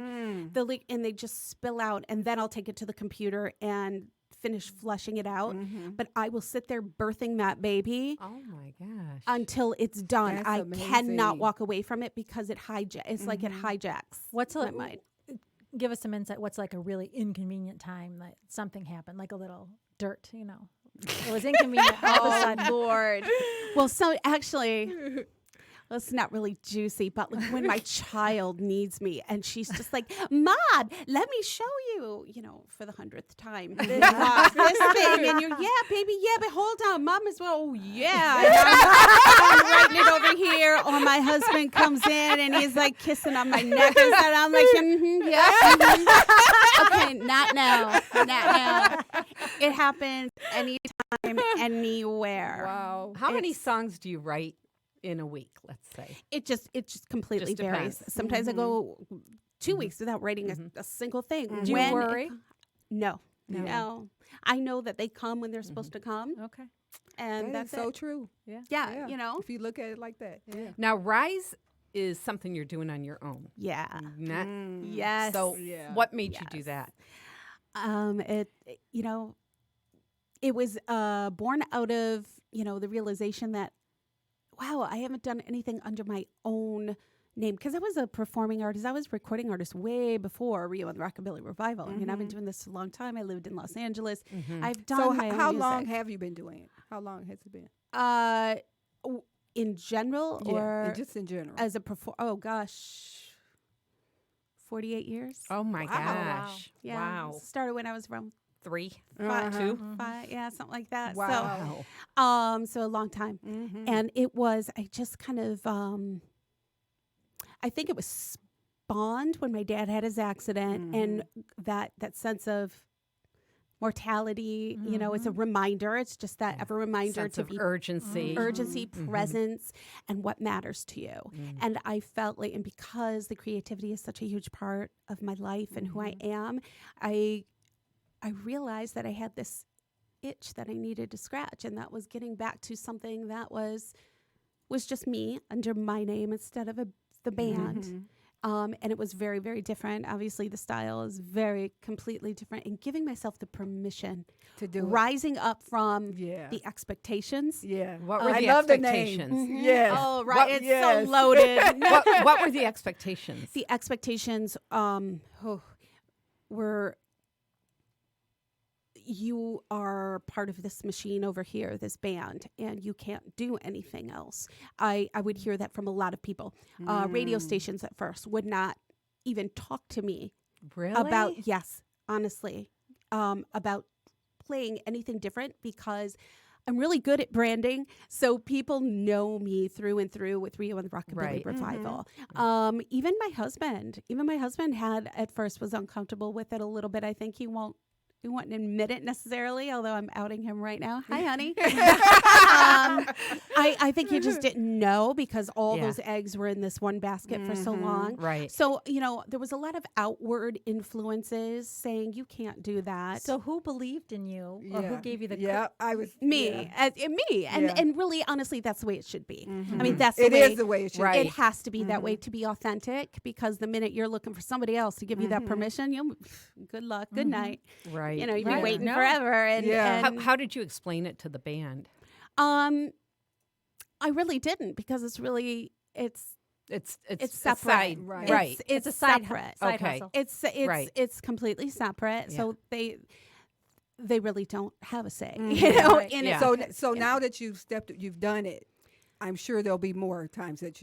and they just spill out, and then I'll take it to the computer and finish flushing it out. But I will sit there birthing that baby Oh my gosh. until it's done. That's I cannot amazing. walk away from it because it's like it hijacks What's my a, mind. give us some insight. What's like a really inconvenient time that something happened, like a little dirt, you know? It was inconvenient all of a sudden. Lord. Well, so actually, well, it's not really juicy, but like when my child needs me and she's just like, Mom, let me show you, for the 100th time, this thing. And you're, yeah, baby, yeah, but hold on. Mom as well. Oh, yeah. And I'm writing it over here. Or my husband comes in and he's like kissing on my neck and stuff. I'm like, okay, not now. Not now. It happens anytime, anywhere. Wow. How many songs do you write in a week, let's say? It just completely Just varies. depends. Sometimes I go 2 weeks without writing a single thing. Do you When it worry? co- No. I know that they come when they're supposed to come, Okay. and That that's is so it. true. Yeah, Yeah. If you look at it like that. Yeah. Now, Rise is something you're doing on your own. Yeah. Not, Yes. So, Yeah. what made you do that? It was born out of the realization that wow, I haven't done anything under my own name, because I was a performing artist. I was recording artist way before Rio and the Rockabilly Revival. I mean, I've been doing this a long time. I lived in Los Angeles. I've done So my own how music. long have you been doing it? How long has it been? In general, or just in general? as a oh gosh, 48 years. Oh my Wow. gosh. Yeah, Wow. started when I was around 3, Uh-huh. 2. 5, yeah, something like that. Wow. So a long time. And it was, I just kind of, I think it was spawned when my dad had his accident, and that sense of mortality, you know, it's a reminder. It's just that ever reminder Sense to of be urgency. presence, and what matters to you. And I felt like, and because the creativity is such a huge part of my life and who I am, I realized that I had this itch that I needed to scratch, and that was getting back to something that was just me under my name instead of the band. And it was very, very different. Obviously, the style is very completely different, and giving myself the permission To do it. rising up from Yeah. the expectations. Yeah. What were I the love the expectations? name. Yes. Oh, right. What- It's yes. so loaded. what were the expectations? The expectations were, you are part of this machine over here, this band, and you can't do anything else. I would hear that from a lot of people. Radio stations at first would not even talk to me Really? about, yes, honestly, about playing anything different, because I'm really good at branding. So people know me through and through with Rio and the Rockabilly Right. Revival. Even my husband had at first was uncomfortable with it a little bit. I think he won't admit it necessarily, although I'm outing him right now. Hi, honey. I think he just didn't know, because all Yeah. those eggs were in this one basket for so long. Right. So, you know, there was a lot of outward influences saying, you can't do that. So who believed in you, or who gave you the Yeah, I was me, Yeah. and really, honestly, that's the way it should be. I mean, that's It the way is the way it should Right. it has to be that way to be authentic, because the minute you're looking for somebody else to give you that permission, you'll good luck, good night. Right. You know, you'd Right. be waiting No. forever. And, Yeah. and How did you explain it to the band? I really didn't, because it's really It's it's a separate. side, Right. right. It's a side separate. side Okay. hustle. It's Right. it's completely separate. Yeah. So they really don't have a say, you know, Right. in Yeah. it. So now that you've done it, I'm sure there'll be more times that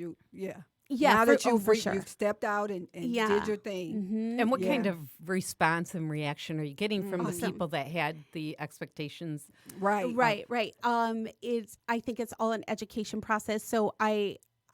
Yeah, now for, that for sure. you've stepped out and Yeah. did your thing. And what kind Yeah. of response and reaction are you getting from the Awesome. people that had the expectations? Right. Right. I think it's all an education process. So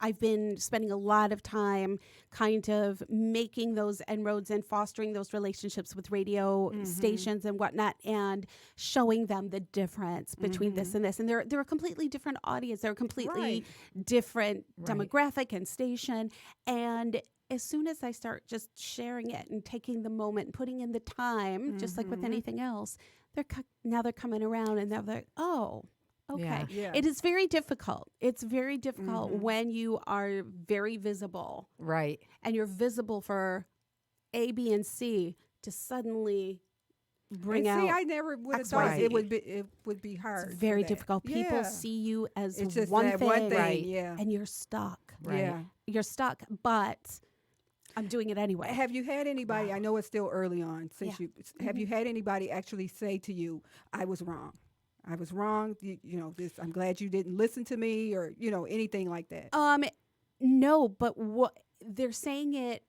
I've been spending a lot of time kind of making those inroads and fostering those relationships with radio stations and whatnot, and showing them the difference between this and this. And they're a completely different audience. They're a completely different demographic and station. And as soon as I start just sharing it and taking the moment and putting in the time, just like with anything else, now they're coming around, and they're like, oh, okay. Yeah. Yeah. It is very difficult. It's very difficult when you are very visible, Right. and you're visible for A, B, and C, to suddenly bring And see, out. I never would have X, thought Y, it Z. would be hard. It's for very that. difficult. People Yeah. see you as It's just one that thing, one thing. Right. Yeah. and you're stuck. Right. Yeah. You're stuck, but I'm doing it anyway. Have you had anybody? I know it's still early on. Since Yeah. have you had anybody actually say to you, "I was wrong. I was wrong. You know this. I'm glad you didn't listen to me," or anything like that. No, but what they're saying it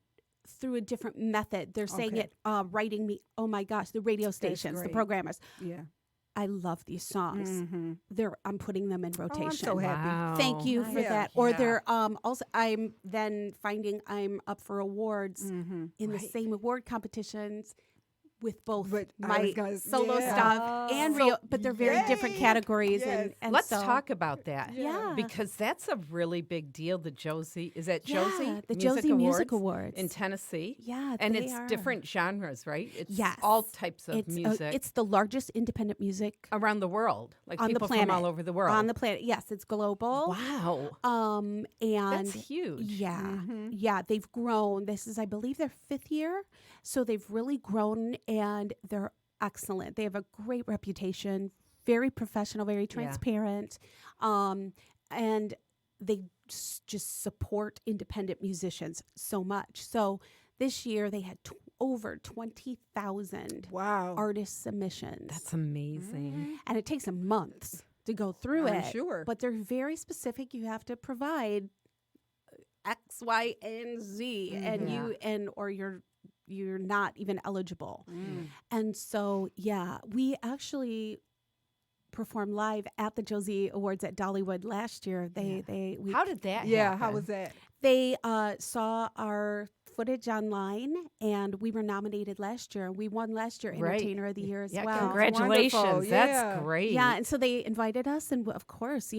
through a different method. They're saying Okay. it, writing me. Oh my gosh, the radio stations, the great. programmers. Yeah. I love these songs. I'm putting them in rotation. Oh, I'm so happy. Wow. Thank you for Yeah. that. Or Yeah. they're also, I'm then finding I'm up for awards in the same award competitions with both But I my was gonna- solo yeah. stuff and Rio, but they're very different Yay! categories. Yes. And Let's so, talk about that. Yeah. Because that's a really big deal. The Josie, is that Yeah, Josie? the Josie Music Awards. in Tennessee. Yeah, And they it's are. different genres, right? It's Yes. all types of It's music it's the largest independent music around the world. Like on the people planet. from all over the world. On the planet. Yes, it's global. Wow. And That's huge. Yeah. Yeah, they've grown. This is, I believe, their 5th year. So they've really grown, and they're excellent. They have a great reputation, very professional, very transparent. And just support independent musicians so much. So this year they had over 20,000 Wow. artist submissions. That's amazing. And it takes them months to go through I'm it. sure. But they're very specific. You have to provide X, Y, and Z, and or you're not even eligible. And so, yeah, we actually performed live at the Josie Awards at Dollywood last year. How did that Yeah, happen? how was that? They saw our footage online, and we were nominated last year. We won last year Right. Entertainer of the Year as Yeah, well. congratulations. Wonderful. That's Yeah. great. Yeah, and so they invited us, and of course,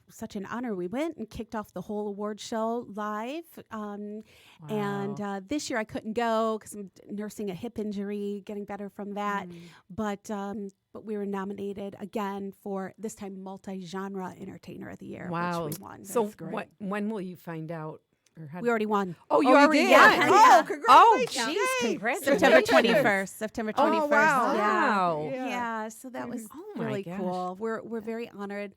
such an honor. We went and kicked off the whole award show live. And this year I couldn't go because I'm nursing a hip injury, getting better from that. But we were nominated again for this time multi-genre Entertainer of the Year, Wow. which we won. So That's great. when will you find out? Or how We already won. oh, you Oh, you already did? won. Yeah. Oh, Oh, congratulations. jeez, Yay. congratulations. September 21st. September 21st. Oh, wow. Yeah. Wow. Yeah, so that was Oh my really gosh. cool. We're very honored,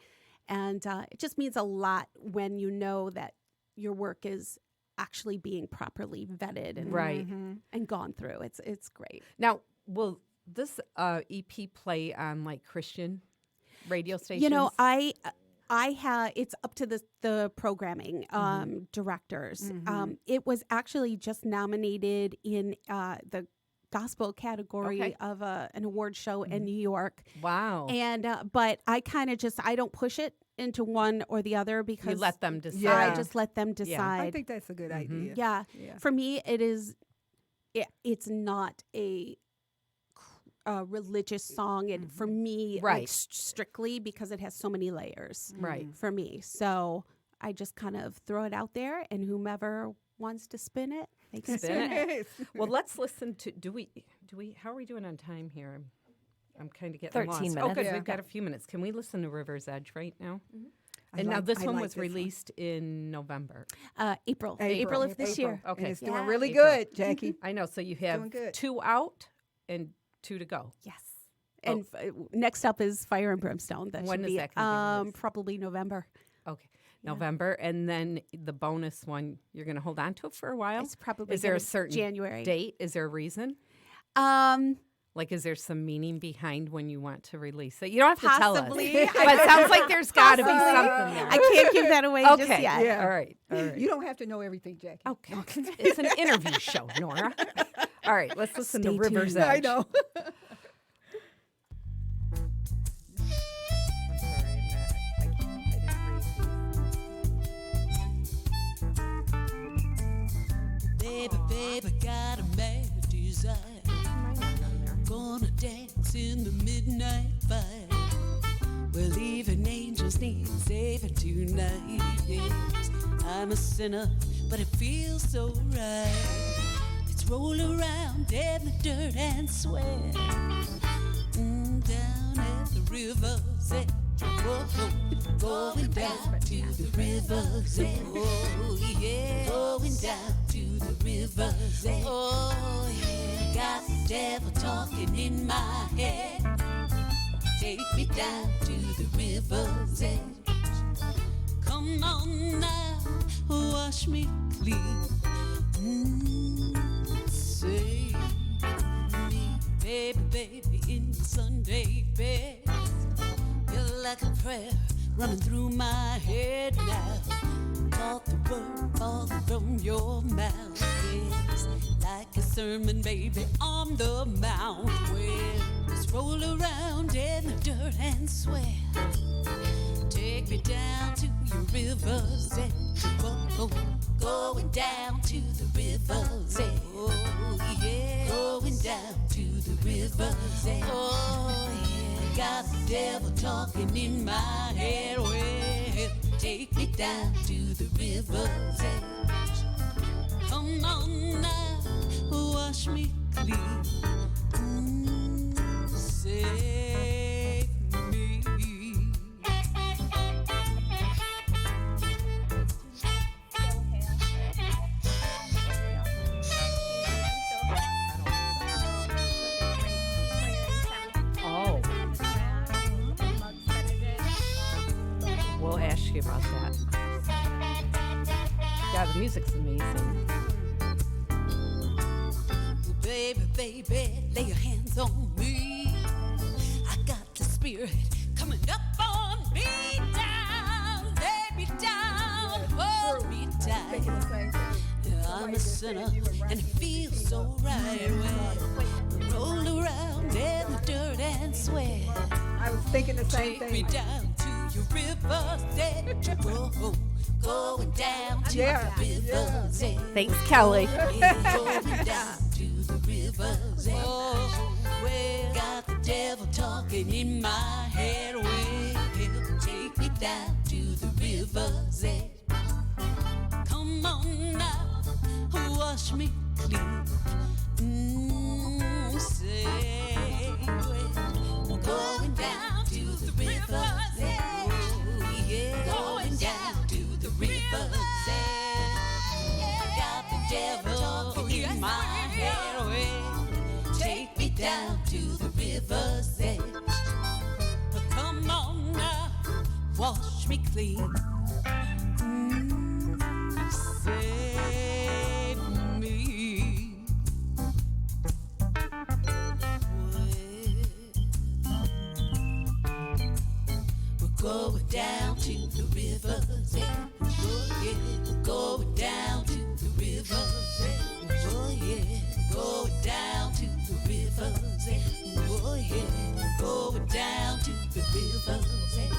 and it just means a lot when you know that your work is actually being properly vetted and Right. and gone through. It's great. Now, will this EP play on like Christian radio stations? You know, I have it's up to the programming directors. It was actually just nominated in the gospel category Okay. of an award show in New York. Wow. And but I kind of I don't push it into one or the other because you let them decide. Yeah. I just let them I decide. think that's a good idea. Yeah. Yeah. For me, it's not a religious song. For me, like, Right. strictly because it has so many layers. Right. For me, so I just kind of throw it out there, and whomever wants to spin it, they can Spin spin it. it. Well, let's listen to. Do we? How are we doing on time here? I'm kind of getting 13 lost. minutes. Oh, good. Yeah. We've got a few minutes. Can we listen to River's Edge right now? I And now like- this I one like was this one. released in November. April of this year. Okay. And it's doing Yeah. really April. good, Jackie. I know. So you doing have good. 2 out and 2 to go. Yes. And next up is Fire and Brimstone. That When should is be that gonna be released? probably November. Okay. November. And then the bonus one, you're going to hold on to it for a while? It's probably Is there a gonna be certain January date? Is there a reason? Like, is there some meaning behind when you want to release it? You don't have to tell us. Possibly. But it sounds like there's got to be something there. I can't give that away just Okay. yet. Yeah. All right. All right. You don't have to know everything, Jackie. Okay. It's an interview show, Nora. All right. Let's listen Stay to River's tuned. Edge. I know. Baby, baby, got a mad desire. Gonna dance in the midnight fire. Well, even angels need saving tonight. Yes, I'm a sinner, but it feels so right. Let's roll around in the dirt and sweat. Down at the river's edge. Whoa, whoa, going down to the river's edge. Oh, yeah. Going down to the river's edge. Oh, yeah. Got the devil talking in my head. Take me down to the river's edge. Come on now, wash me clean. Save me, baby, baby, in the Sunday bed. You're like a prayer running through my head now. Talk the word falling from your mouth. Yes, like a sermon, baby, on the mount. Well, let's roll around in the dirt and sweat. Take me down to your river's edge. Whoa, going down to the river's edge. Oh, yeah. Going down to the river's edge. Oh, yeah. Got the devil talking in my head. Well, take me down to the river's edge. Come on now, wash me clean. Save me. Oh, we'll ask you about that. God, the music's amazing. Baby, baby, lay your hands on me. I got the spirit coming up on me down. Lay me down, hold me tight. I'm a sinner and it feels so right when roll around in the dirt and sweat. I was thinking the same Take me thing. down to your river's edge. Whoa, going down to Yeah, the river's edge. Thanks, Kelly. Yeah, going down to the river's edge. Oh, well, got the devil talking in my head. Well, take me down to the river's edge. Come on now, wash me clean. Say, we're going down to the river's edge. Yeah, going down to the river's edge. Got the devil in my head. Well, take me down to the river's edge. Come on now, wash me clean. Save me. We're going down to the river's edge. Oh yeah, we're going down to the river's edge. Oh yeah, going down to the river's edge. Oh yeah, going down to the river's edge.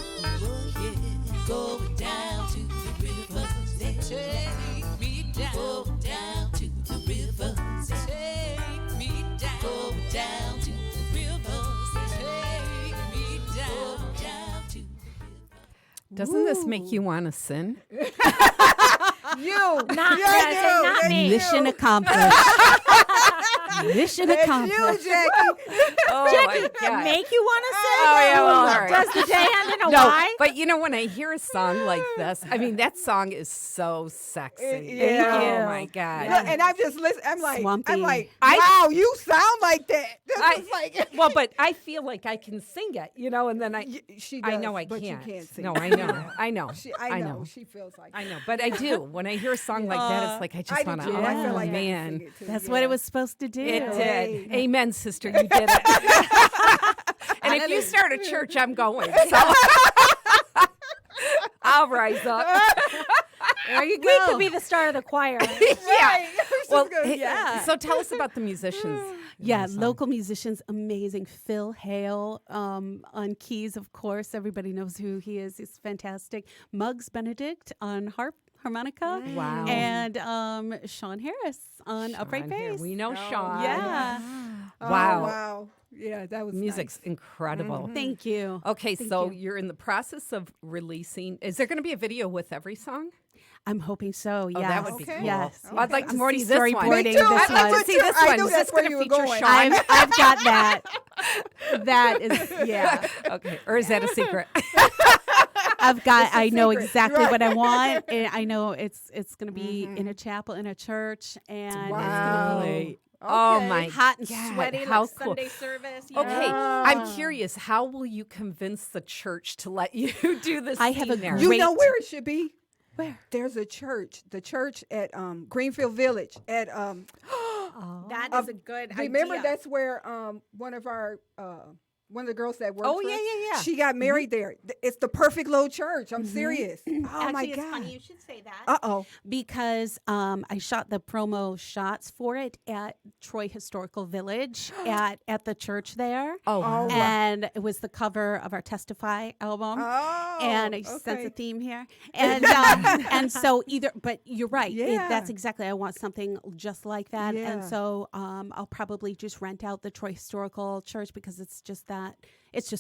Oh yeah, going down to the river's edge. Take me down, go down to the river's edge. Take me down, go down to the river's edge. Take me down, go down to the river's. Doesn't this make you want to sin? You, Not, yeah, Jackie, you, not that's me. Mission accomplished. Mission That's accomplished. you, Jackie. Oh, Jackie, make you want to say? Oh, yeah, well, all right. Does the day end in a No, Y? but you know, when I hear a song like this, I mean, that song is so sexy. Yeah. Oh, my God. Look, and I'm just listening. I'm like, Swampy. wow, you sound like that. This I- is like, Well, but I feel like I can sing it, you know, and then she does, I know I but can't. you can't sing. No, I know. I know. I know. She feels like I know. But I do. When I hear a song like that, it's like I just I do want to, too. oh, I feel like I can man. sing it too. That's Yeah. what it was supposed to do. It did. Hey. Amen, sister. You did it. And if you start a church, I'm going. So I'll rise up. There you go. We could be the start of the choir. Yeah. Well, good. hey, Yeah. So tell us about the musicians. Yeah, in the song. local musicians, amazing. Phil Hale on keys, of course. Everybody knows who he is. He's fantastic. Muggs Benedict on harmonica. Wow. And Sean Harris on upright Sean here. bass. We know Sean. Yeah. Oh, Wow. wow. Yeah, that was Music's nice. incredible. Thank you. Okay, Thank so you. you're in the process of releasing. Is there going to be a video with every song? I'm hoping so. Oh, Yes. that would be Okay. cool. Yes. Well, I'd like to I'm see already this one. storyboarding Me too. this I'd like one. to See this I one. knew Is that's this where going you to were feature going. Sean? I've got that. That is, yeah. Okay, or is that a secret? I've got. It's a I know secret. exactly Right. what I want. And I know it's going to be in a chapel, in a church, and Wow. it's going to be Oh Okay. my hot and God, sweaty how like cool. Sunday service. you Okay, know? I'm curious. How will you convince the church to let you do this? I have a scene there? You know Great. where it should be? Where? There's a church, the church at Greenfield Village. At That Um, is a good remember idea. that's where one of our one of the girls that worked. Oh, for yeah, us, yeah, yeah. She got married there. It's the perfect little church. I'm serious. Oh Actually, my it's god. funny you should say that. Uh-oh. Because I shot the promo shots for it at Troy Historical Village at the church there. Oh, Oh, And it was the cover of our Testify album. Oh. And I sense okay. a theme here. And and so but you're right. Yeah. That's exactly, I want something just like that. Yeah. And so I'll probably just rent out the Troy Historical Church because it's just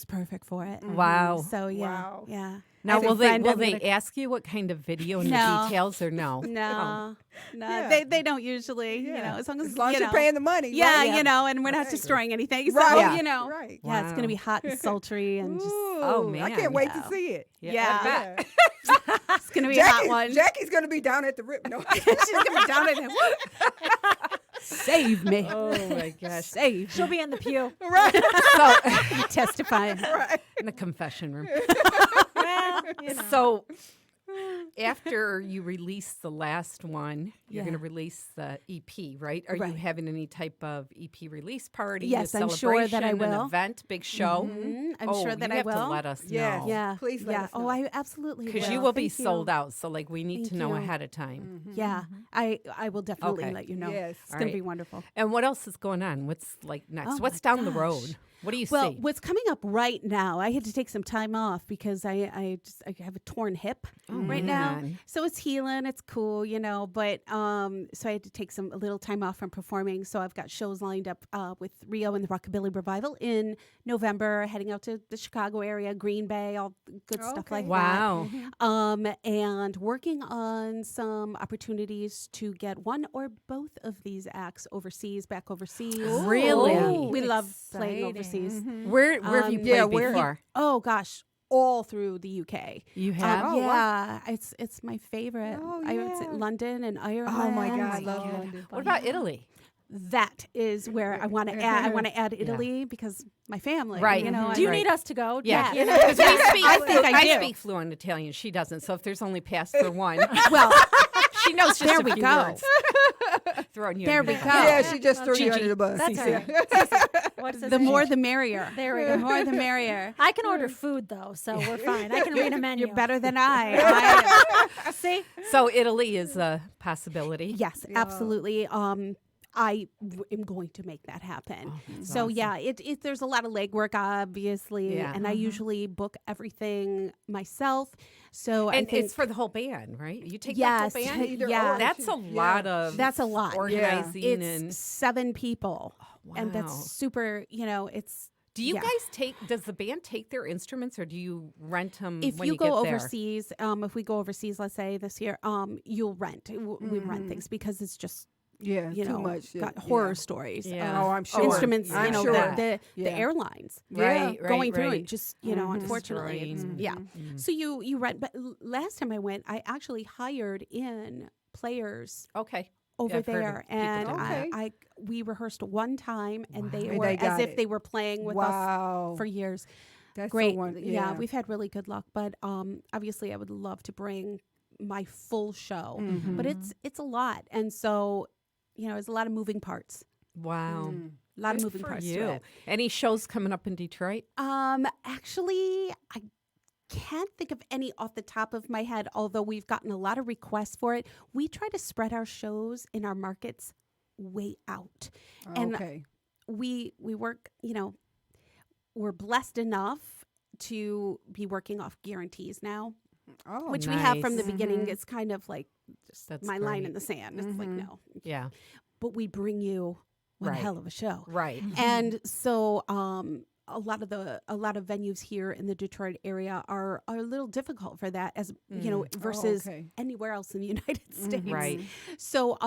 perfect for it. Wow. So yeah. Wow. Yeah. Now, I have a will they friend will I'm they gonna- ask you what kind of video and No. the details or no? No, no, Yeah. they don't usually. You Yeah. know, as long as, you're know. paying the money. Yeah, right? you know, and we're not Right. destroying anything. So, Right. Yeah. you know, Right. yeah, it's going to Wow. be hot and sultry and just, Oh, Ooh, I man. can't wait Yeah. to see it. Yeah. I bet. it's going to be a hot one. Jackie's gonna be down at the rip. No. She's going to be down in it. Save me. Oh my gosh. Save She'll be in the pew. right. So me. Testifying. Right. in the confession room. Well, you know. So after you release the last one, you're going to release the EP, right? Are you Right. having any type of EP release party? Yes, a I'm sure that I celebration, will. An event, big show? I'm sure that you I have will. to let us Yes. know. Yeah. Please let yeah. us Oh, know. I absolutely will. Because you will be Thank you. sold out. So, like, we need to Thank know you. ahead of time. Yeah. I will definitely Okay. let you know. Yes. It's All going right. to be wonderful. And what else is going on? What's like next? Oh What's my down the road? gosh. What do you Well, see? what's coming up right now? I had to take some time off because I have a torn hip right now, man. so it's healing. It's cool, you know. But so I had to take a little time off from performing. So I've got shows lined up with Rio and the Rockabilly Revival in November. Heading out to the Chicago area, Green Bay, all good stuff like Wow. that. And working on some opportunities to get one or both of these acts back overseas. Really? Yeah, Ooh, we love playing exciting. overseas. Where have you played before? Oh gosh, all through the UK. You have? Oh, wow. yeah, it's my favorite. Oh, I would say yeah. London and Ireland. Oh my God, I love London. What about Italy? That is where I want to add. I want to add Italy because my family. Right. You know. Do you Right. need us to go? Yeah. You know? Because we speak, I think I do. speak fluent Italian. She doesn't. So if there's only past for one, Well, she knows just there a we few go. words. Throwing you There under we the go. bus. Yeah, she just threw you Gigi. under the bus. That's all Yeah. right. What's his The name? more the merrier. There we The go. more the merrier. I can order food though, so we're fine. I can read a menu. You're better than I. See? So Italy is a possibility. Yes, absolutely. I am going to make that happen. So yeah, there's a lot of legwork, obviously, Yeah. and I usually book everything myself. So I And think it's for the whole band, right? You take Yes, the whole band? Either yeah. or. That's a lot of That's a lot. organizing it's and 7 people, and wow. that's super. You know, it's. do you yeah. guys does the band take their instruments or do you rent them If when you you go get there? overseas, if we go overseas, let's say this year, you'll rent. We rent things because it's just Yeah, you too know much. Yeah. got horror stories. Yeah. Oh, I'm sure. Instruments, I'm you know, sure. the Yeah. airlines. Right, going through right. it, just unfortunately, it's, Destroying. So you rent. But last time I went, I actually hired in players Okay. over Yeah, I've heard of there, people and doing that. we rehearsed one time, and they And were they as got if it. they were playing with Wow. us for years. That's Great, So wonderful. yeah, we've had really good luck. But obviously, I would love to bring my full show, but it's a lot, and so there's a lot of moving parts. Wow. A lot of Good moving for parts you. to it. Any shows coming up in Detroit? Actually, I can't think of any off the top of my head, although we've gotten a lot of requests for it. We try to spread our shows in our markets way out. And Okay. we work, we're blessed enough to be working off guarantees now, Oh, which we have from the nice. beginning. It's kind of like just That's my line great. in the sand. It's like, no. Yeah. But we bring you one Right. hell of a show. Right. And so a lot of venues here in the Detroit area are a little difficult for that, as versus okay. anywhere else in the United States. Right. So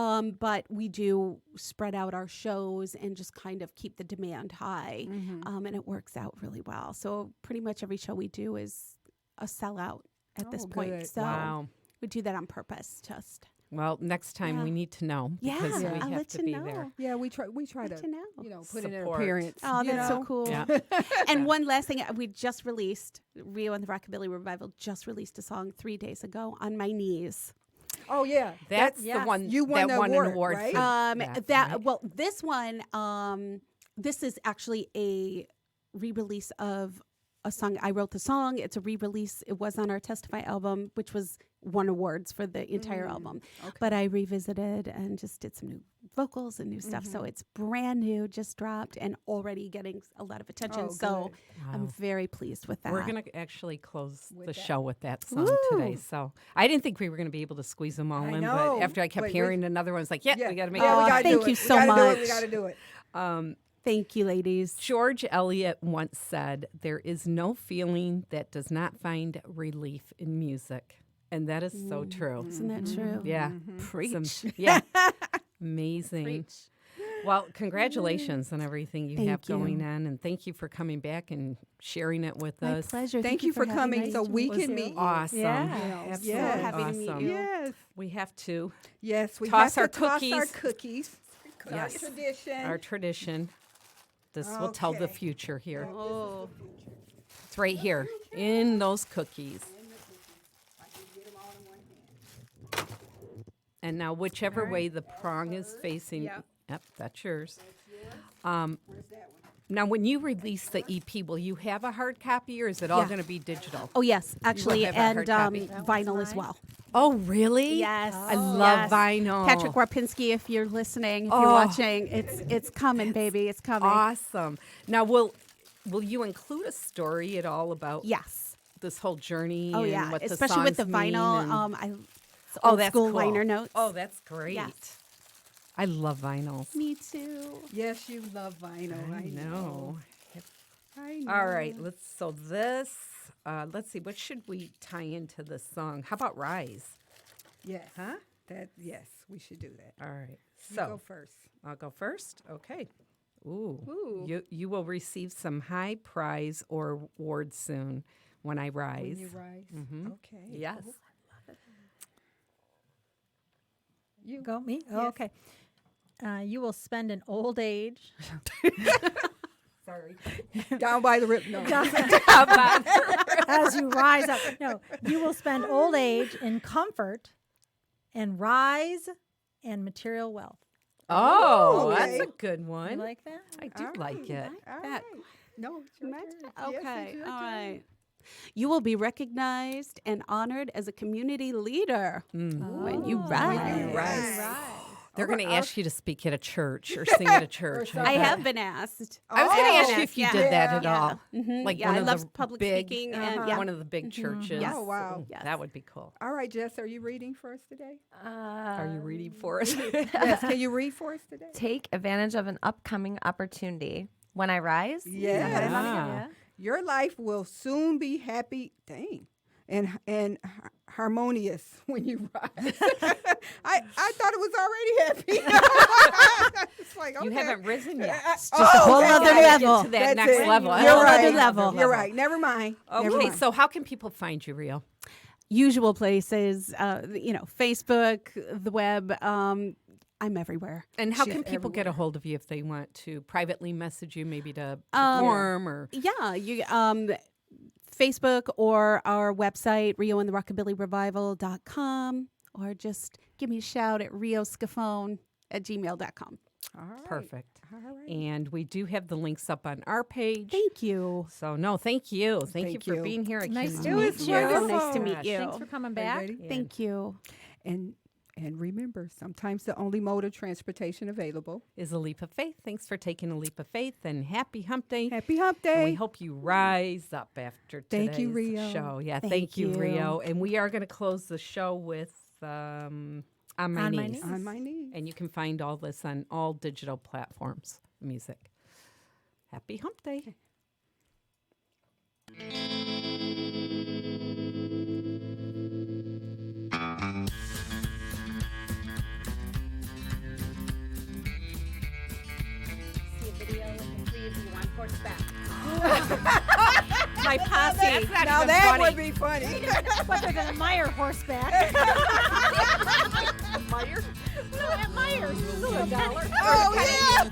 but we do spread out our shows and just kind of keep the demand high, and it works out really well. So pretty much every show we do is a sellout at this Oh, point. good. So Wow. we do that on purpose. Just Well, next time Yeah. we need to know because Yeah, we I'll have let to you be know. there. Yeah, we try Good to know. put in an Support. appearance. Oh, you that's so know? cool. Yeah. And one last thing, we just released, Rio and the Rockabilly Revival just released a song 3 days ago, On My Knees. Oh yeah, That's yes. the one You won that the won award, an award right? for right? Well, this one, this is actually a re-release of a song. I wrote the song. It's a re-release. It was on our Testify album, which won awards for the entire album. But I revisited and just did some new vocals and new stuff. So it's brand new, just dropped, and already getting a lot of attention. Oh, So good. I'm very pleased with that. We're going to actually close the that. show with that song Woo! today. So I didn't think we were going to be able to squeeze them all I in, know, but after I kept but hearing another one, I was like, yeah, we got to make yeah, it. we gotta thank do you it. so we gotta Do it. We much. got to do it. Thank you, ladies. George Eliot once said, "There is no feeling that does not find relief in music." And that is so true. Isn't that true? Yeah. Preach. Yeah. Amazing. Well, congratulations on everything you Thank have going you. on. And thank you for coming back and sharing it with My us. pleasure. Thank you for having coming me. so we Was can meet you. awesome. Yeah. Absolutely Yes. Happy to meet awesome. you. Yes. We have to Yes, we Toss have our to toss our cookies. cookies. Yes. Our tradition. our tradition. This will tell the Okay. future here. Oh. It's right here in those cookies. And now, whichever way the prong is facing, Yep. yep, that's yours. Now, when you release the EP, will you have a hard copy, or is it all Yeah. going to be digital? Oh yes, actually, have a and hard copy. vinyl as well. Oh, really? Yes, I love yes. vinyl. Patrick Warpinski, if you're listening, if you're Oh. watching, it's coming, baby, it's coming. Awesome. Now, will you include a story at all about Yes. this whole journey? Oh and yeah, what especially with the songs mean vinyl. and- It's oh, old that's school cool. liner notes. Oh, that's great. Yes. I love vinyls. Me too. Yes, you love vinyl. I know. I know. All right, let's see, what should we tie into this song? How about Rise? Yes. Huh? Yes, we should do that. All right. You So go first. I'll go first. Okay. Ooh. Ooh. You will receive some high prize or award soon when I rise. When you rise. Mhm. Okay. Yes. You Go me? Oh, Yes. okay. You will spend an old age. Sorry. down by the rip. No. As you rise up. No, you will spend old age in comfort and rise and material wealth. Oh, okay. that's a good You one. like that? I do like it. All That- right. No, it's your turn. Yes, Okay, it's your all turn. right. You will be recognized and honored as a community leader when you rise. When you rise. They're going to I'll- ask you to speak at a church or sing at a church. I bet. have been asked. I was going to Oh, ask you if you yeah. did that at Yeah. all. Mhm. Like Yeah, one I of love the public big, speaking and yeah. one of the big churches. Yes. Oh, wow. Yes. That would be cool. All right, Jess, are you reading for us today? Are you reading for us? Yes. Can you read for us today? Take advantage of an upcoming opportunity. When I rise? Is that what I wanna Yeah. get? Yeah. Your life will soon be happy. Dang. And harmonious when you rise. I thought it was already happy. It's like, You okay. haven't risen yet. Just a whole okay, other got it. level. To that That's next it. level. You're Whole right. other level. You're right. Never mind. Never Okay, mind. so how can people find you, Rio? Usual places, Facebook, the web. I'm everywhere. And how She's can people get a everywhere. hold of you if they want to privately message you, maybe to Um, perform or? Yeah, you Facebook or our website, rioandtherockabillyrevival.com, or just give me a shout at rioscafone@gmail.com. All right. Perfect. All right. And we do have the links up on our page. Thank you. So no, thank you. Thank you Thank for you. being here. I Nice can to meet meet you. you. Nice to meet Gosh. you. Thanks for coming Are you back. ready? Thank you. And remember, sometimes the only mode of transportation available. Is a leap of faith. Thanks for taking a leap of faith, and happy hump day. Happy Hump And we Day. hope you rise up after today's Thank you, Rio. show. Yeah, Thank thank you, you. Rio. And we are going to close the show with On My My Knees. Knees. On my knees. And you can find all this on all digital platforms, music. Happy hump day. See a video of the three of you on horseback. My posse. Now that would be funny. But they're going to Meyer horseback. Meyer? No, at Myers. Oh, yeah.